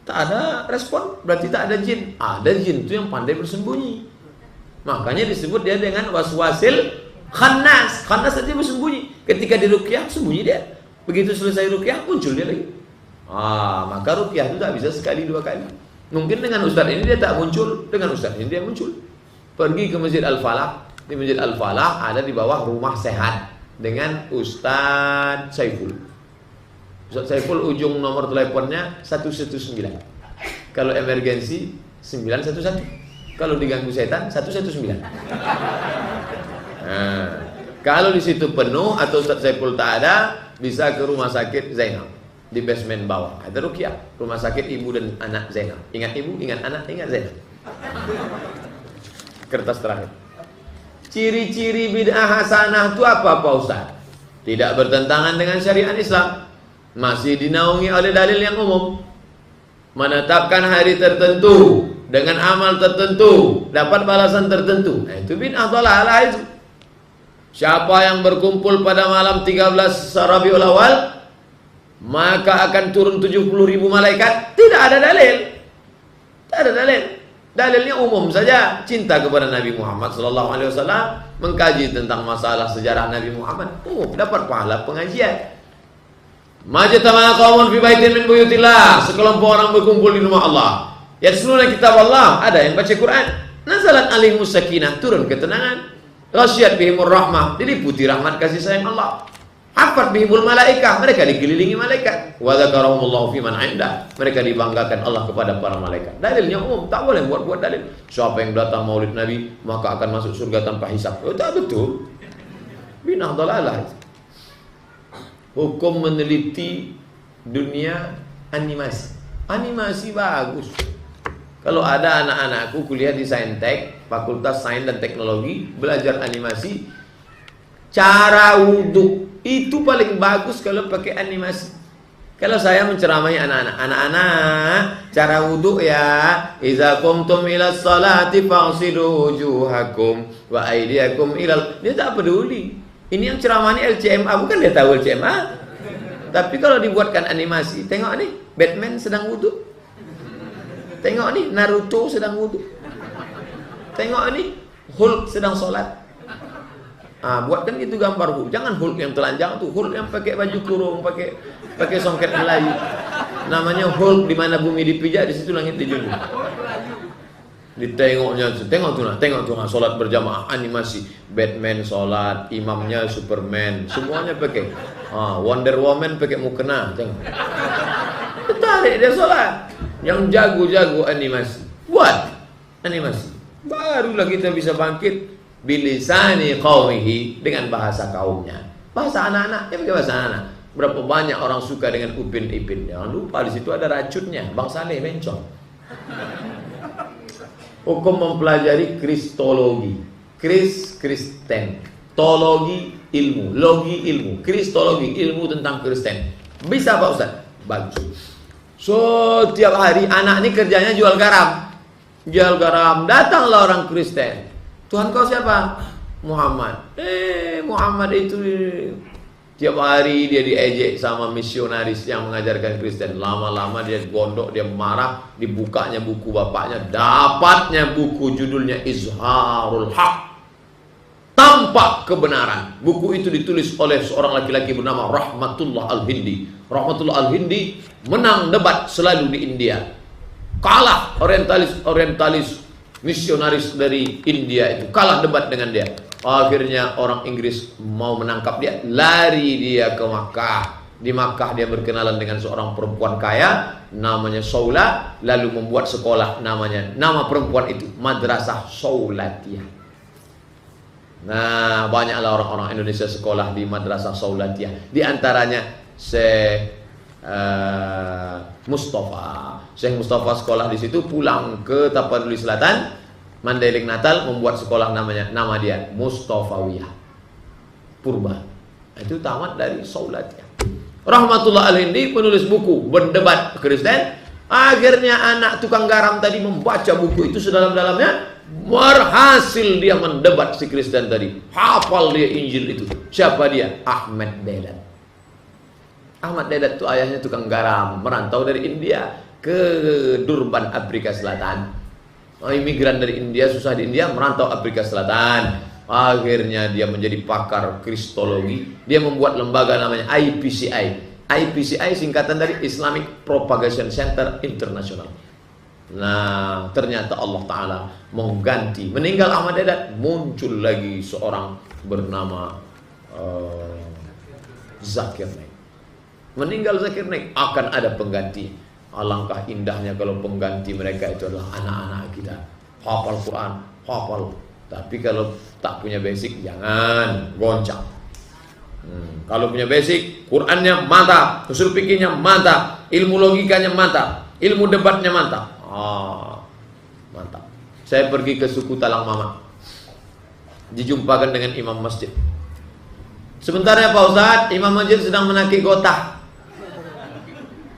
tak ada respon, berarti tak ada jin. Ada jin itu yang pandai bersembunyi. Makanya disebut dia dengan waswasil khannas. Khannas saja bersembunyi. Ketika di ruqyah sembunyi dia. Begitu selesai ruqyah muncul dia lagi. Maka ruqyah itu tak bisa sekali dua kali. Mungkin dengan ustaz ini dia tak muncul, dengan ustaz ini dia muncul. Pergi ke Masjid Al-Falah. Di Masjid Al-Falah ada di bawah rumah sehat dengan Ustaz Saiful. Ustaz Saiful ujung nomor teleponnya 119. Kalau emergensi 911. Kalau diganggu setan 119. Kalau di situ penuh atau Ustaz Saiful tak ada, bisa ke rumah sakit Zainal di basement bawah. Ada ruqyah, rumah sakit ibu dan anak Zainal. Ingat ibu, ingat anak, ingat Zainal. Kertas terakhir. Ciri-ciri bid'ah hasanah itu apa Pak Ustaz? Tidak bertentangan dengan syariat Islam. Masih dinaungi oleh dalil yang umum. menetapkan hari tertentu dengan amal tertentu dapat balasan tertentu. Nah, itu bid'ah dhalalah itu. Siapa yang berkumpul pada malam 13 Rabiul Awal maka akan turun 70.000 malaikat. Tidak ada dalil. Tidak ada dalil. Dalilnya umum saja, cinta kepada Nabi Muhammad SAW, mengkaji tentang masalah sejarah Nabi Muhammad, dapat pahala pengajian. Majtama'a qaumun fi baitin min buyutillah, sekelompok orang berkumpul di rumah Allah. Yatluna kitab Allah, ada yang baca Quran. Nazalat alaihimus sakinah, turun ketenangan. Ghasyiyat bihimur rahmah, diliputi rahmat kasih sayang Allah. Hafat bihimul malaikah, mereka dikelilingi malaikat. Wa dzakarahumullahu fi man 'indah, mereka dibanggakan Allah kepada para malaikat. Dalilnya umum, tak boleh buat-buat dalil. Siapa yang datang maulid Nabi maka akan masuk surga tanpa hisab. Oh, tak betul. Bid'ah dhalalah. Hukum meneliti dunia animasi. Animasi bagus. Kalau ada anak-anakku kuliah di Saintek, Fakultas Sains dan Teknologi, belajar animasi, cara wudhu itu paling bagus kalau pakai animasi. Kalau saya menceramahi anak-anak, cara wudhu ya, iza qumtum ila sholati fa'silu wujuhakum wa aydiyakum ilal. Dia tak peduli. Ini yang ceramahnya LCMA, bukan dia tahu LCMA. Tapi kalau dibuatkan animasi, tengok nih, Batman sedang wudhu. Tengok nih, Naruto sedang wudhu. Tengok nih, Hulk sedang sholat. Buatkan itu gambar Hulk. Jangan Hulk yang telanjang tuh, Hulk yang pakai baju kurung, pakai songket Melayu. Namanya Hulk, di mana bumi dipijak, di situ langit dijunjung. Ditengoknya, tengok tuh, sholat berjamaah animasi. Batman sholat, imamnya Superman, semuanya pakai. Wonder Woman pakai mukena, tengok. Tertarik dia sholat. Yang jago-jago animasi, buat animasi. Barulah kita bisa bangkit bilisani qaumihi, dengan bahasa kaumnya. Bahasa anak-anak, ya pakai bahasa anak. Berapa banyak orang suka dengan Upin Ipin. Jangan lupa di situ ada racunnya, Bang Saleh bencong. Hukum mempelajari kristologi. Kristen. Tologi ilmu, logi ilmu, kristologi ilmu tentang Kristen. Bisa Pak Ustaz? Bagus. So tiap hari anak ini kerjanya jual garam. Jual garam, datanglah orang Kristen. Tuhan kau siapa? Muhammad. Muhammad itu tiap hari dia diejek sama misionaris yang mengajarkan Kristen. Lama-lama dia gondok, dia marah, dibukanya buku bapaknya, dapatnya buku judulnya Izharul Haq. Tampak kebenaran. Buku itu ditulis oleh seorang laki-laki bernama Rahmatullah Al-Hindi. Rahmatullah Al-Hindi menang debat selalu di India. Kalah orientalis misionaris dari India itu, kalah debat dengan dia. Akhirnya orang Inggris mau menangkap dia, lari dia ke Makkah. Di Makkah dia berkenalan dengan seorang perempuan kaya namanya Saula, lalu membuat sekolah nama perempuan itu Madrasah Saulatiyah. Nah, banyaklah orang-orang Indonesia sekolah di Madrasah Saulatiyah. Di antaranya Syekh Mustafa sekolah di situ, pulang ke Tapanuli Selatan, Mandailing Natal, membuat sekolah nama dia Mustafawiyah Purba. Itu tamat dari Saulatiyah. Rahmatullah Al-Hindi penulis buku berdebat Kristen. Akhirnya anak tukang garam tadi membaca buku itu sedalam-dalamnya, berhasil dia mendebat si Kristen tadi. Hafal dia Injil itu. Siapa dia? Ahmad Dedat. Ahmad Dedat itu ayahnya tukang garam, merantau dari India ke Durban, Afrika Selatan. Imigran dari India, susah di India, merantau Afrika Selatan. Akhirnya dia menjadi pakar kristologi. Dia membuat lembaga namanya IPCI. IPCI singkatan dari Islamic Propagation Center International. Nah, ternyata Allah Ta'ala mengganti. Meninggal Ahmad Dedat, muncul lagi seorang bernama Zakir Naik. Meninggal Zakir Naik, akan ada pengganti. Alangkah indahnya kalau pengganti mereka itu adalah anak-anak kita. Hafal Quran, hafal. Tapi kalau tak punya basic, jangan goncang. Kalau punya basic, Qurannya mantap, usul fikihnya mantap, ilmu logikanya mantap, ilmu debatnya mantap. Mantap. Saya pergi ke suku Talang Mama, dijumpakan dengan imam masjid. Sebentar ya Pak Ustadz, imam masjid sedang menakik gotah.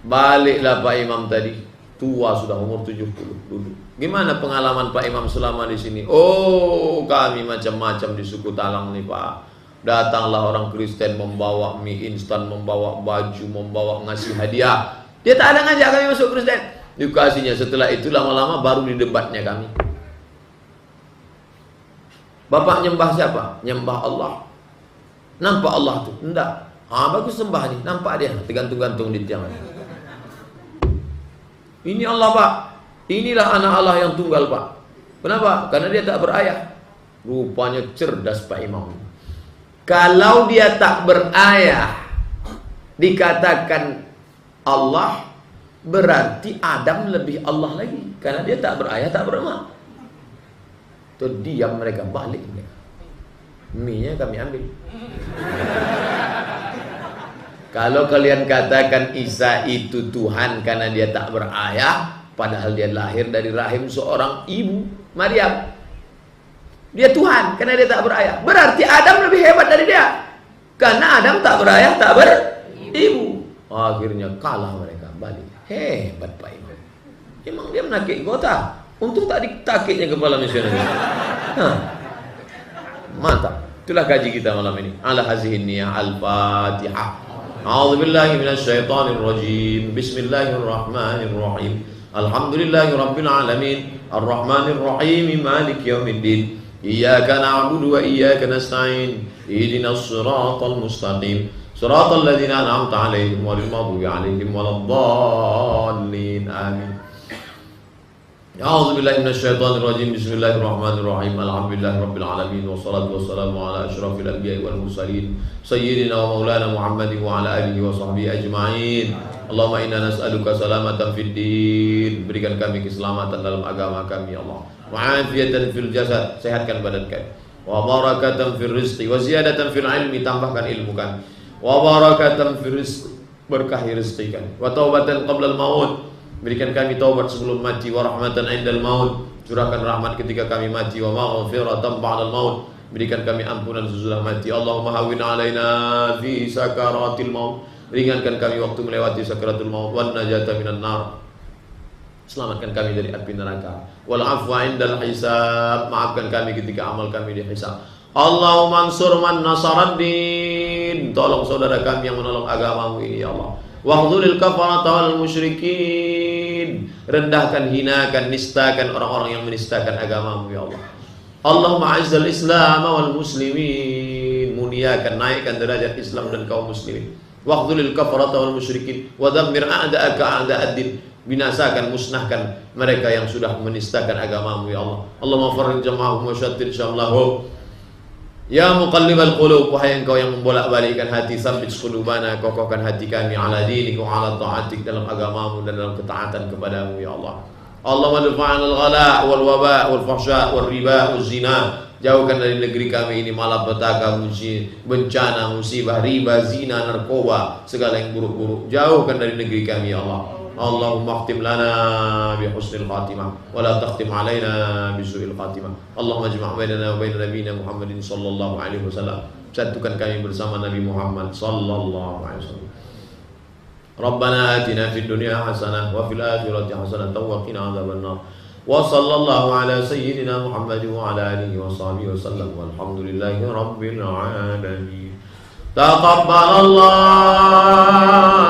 Baliklah Pak Imam tadi, tua sudah umur 70 dulu. Gimana pengalaman Pak Imam selama di sini? Oh, kami macam-macam di suku Talang nih Pak. Datanglah orang Kristen membawa mie instan, membawa baju, membawa ngasih hadiah. Dia tak ada ngajak kami masuk Kristen. Dikasihnya, setelah itu lama-lama baru didebatnya kami. Bapak nyembah siapa? Nyembah Allah. Nampak Allah tuh? Enggak. Bagus sembah nih. Nampak dia tergantung-gantung di tiang. Ini Allah Pak. Inilah anak Allah yang tunggal Pak. Kenapa? Karena dia tak berayah. Rupanya cerdas Pak Imam. Kalau dia tak berayah, dikatakan Allah, berarti Adam lebih Allah lagi. Karena dia tak berayah, tak beremak. Tuh diam mereka, balik mereka. Mie-nya kami ambil. Kalau kalian katakan Isa itu Tuhan karena dia tak berayah, padahal dia lahir dari rahim seorang ibu, Maryam. Dia Tuhan karena dia tak berayah. Berarti Adam lebih hebat dari dia. Karena Adam tak berayah, tak beribu. Akhirnya kalah mereka, balik. Hebat Pak Imam. Emang dia menakik kota. Untung tak ditakiknya kepala misioner. Mantap. Itulah kaji kita malam ini. Ala hazihin niyah al-Fatihah. A'udzubillahi minasyaitonir rajim. Bismillahirrahmanirrahim. Alhamdulillahi rabbil alamin. Arrahmanir rahim. Maliki yaumiddin. Iyyaka na'budu wa iyyaka nasta'in. Ihdinas siratal mustaqim. Siratal ladzina an'amta 'alaihim ghairil maghdubi 'alaihim waladdallin. Amin. A'udzubillahi minasyaitonir rajim. Bismillahirrahmanirrahim. Alhamdulillahi rabbil alamin wassalatu wassalamu ala asyrafil anbiya'i wal mursalin sayyidina wa maulana Muhammadin wa ala alihi wa sahbihi ajma'in. Allahumma inna nas'aluka salamatan fid din. Berikan kami keselamatan dalam agama kami ya Allah. Wa afiatan fil jasad, sehatkan badan kami. Wa barakatan fil rizqi wa ziyadatan fil ilmi, tambahkan ilmu kami. Wa barakatan fil rizqi, berkahi rezeki kami. Wa taubatan qabla al maut, berikan kami taubat sebelum mati. Wa rahmatan indal maut, curahkan rahmat ketika kami mati. Wa maghfiratan ba'dal maut, berikan kami ampunan sesudah mati. Allahumma hawwin alaina fi sakaratil maut, ringankan kami waktu melewati sakaratul maut. Wan najata minan nar, selamatkan kami dari api neraka. Wal afwa indal hisab, maafkan kami ketika amal kami dihisab. Allahumma ansur man nasaraddin, tolong saudara kami yang menolong agamamu ini ya Allah. Wahdzulil kafarata wal musyrikin, rendahkan, hinakan, nistakan orang-orang yang menistakan agamamu ya Allah. Allahumma a'izzal islam wal muslimin, muliakan, naikkan derajat Islam dan kaum muslimin. Wahdzulil kafarata wal musyrikin wa dammir a'da'aka a'da'ad-din, binasakan, musnahkan mereka yang sudah menistakan agamamu ya Allah. Allahumma farrij jama'ahum wa shattit syamlahum. Ya muqallibal qulub, wahai engkau yang membolak-balikkan hati, tsabbit qulubana, kokohkan hati kami ala dinik wa ala ta'atik, dalam agamamu dan dalam ketaatan kepadamu ya Allah. Allahumma dafa'an al-ghala wal waba wal fahsya wal riba wal zina, jauhkan dari negeri kami ini malapetaka, bencana, musibah, riba, zina, narkoba, segala yang buruk-buruk. Jauhkan dari negeri kami ya Allah. Allahumma khtim lana bi husnil khatimah wa la takhtim alaina bi su'il khatimah. Allahumma ijma' bainana wa bain nabiyyina Muhammadin sallallahu alaihi wasallam, satukan kami bersama Nabi Muhammad sallallahu alaihi wasallam. Rabbana atina fid dunya hasanah wa fil akhirati hasanah wa qina adzabannar. Wa sallallahu ala sayyidina Muhammad wa ala alihi wa sahbihi wasallam. Walhamdulillahi rabbil alamin. Taqabbalallahu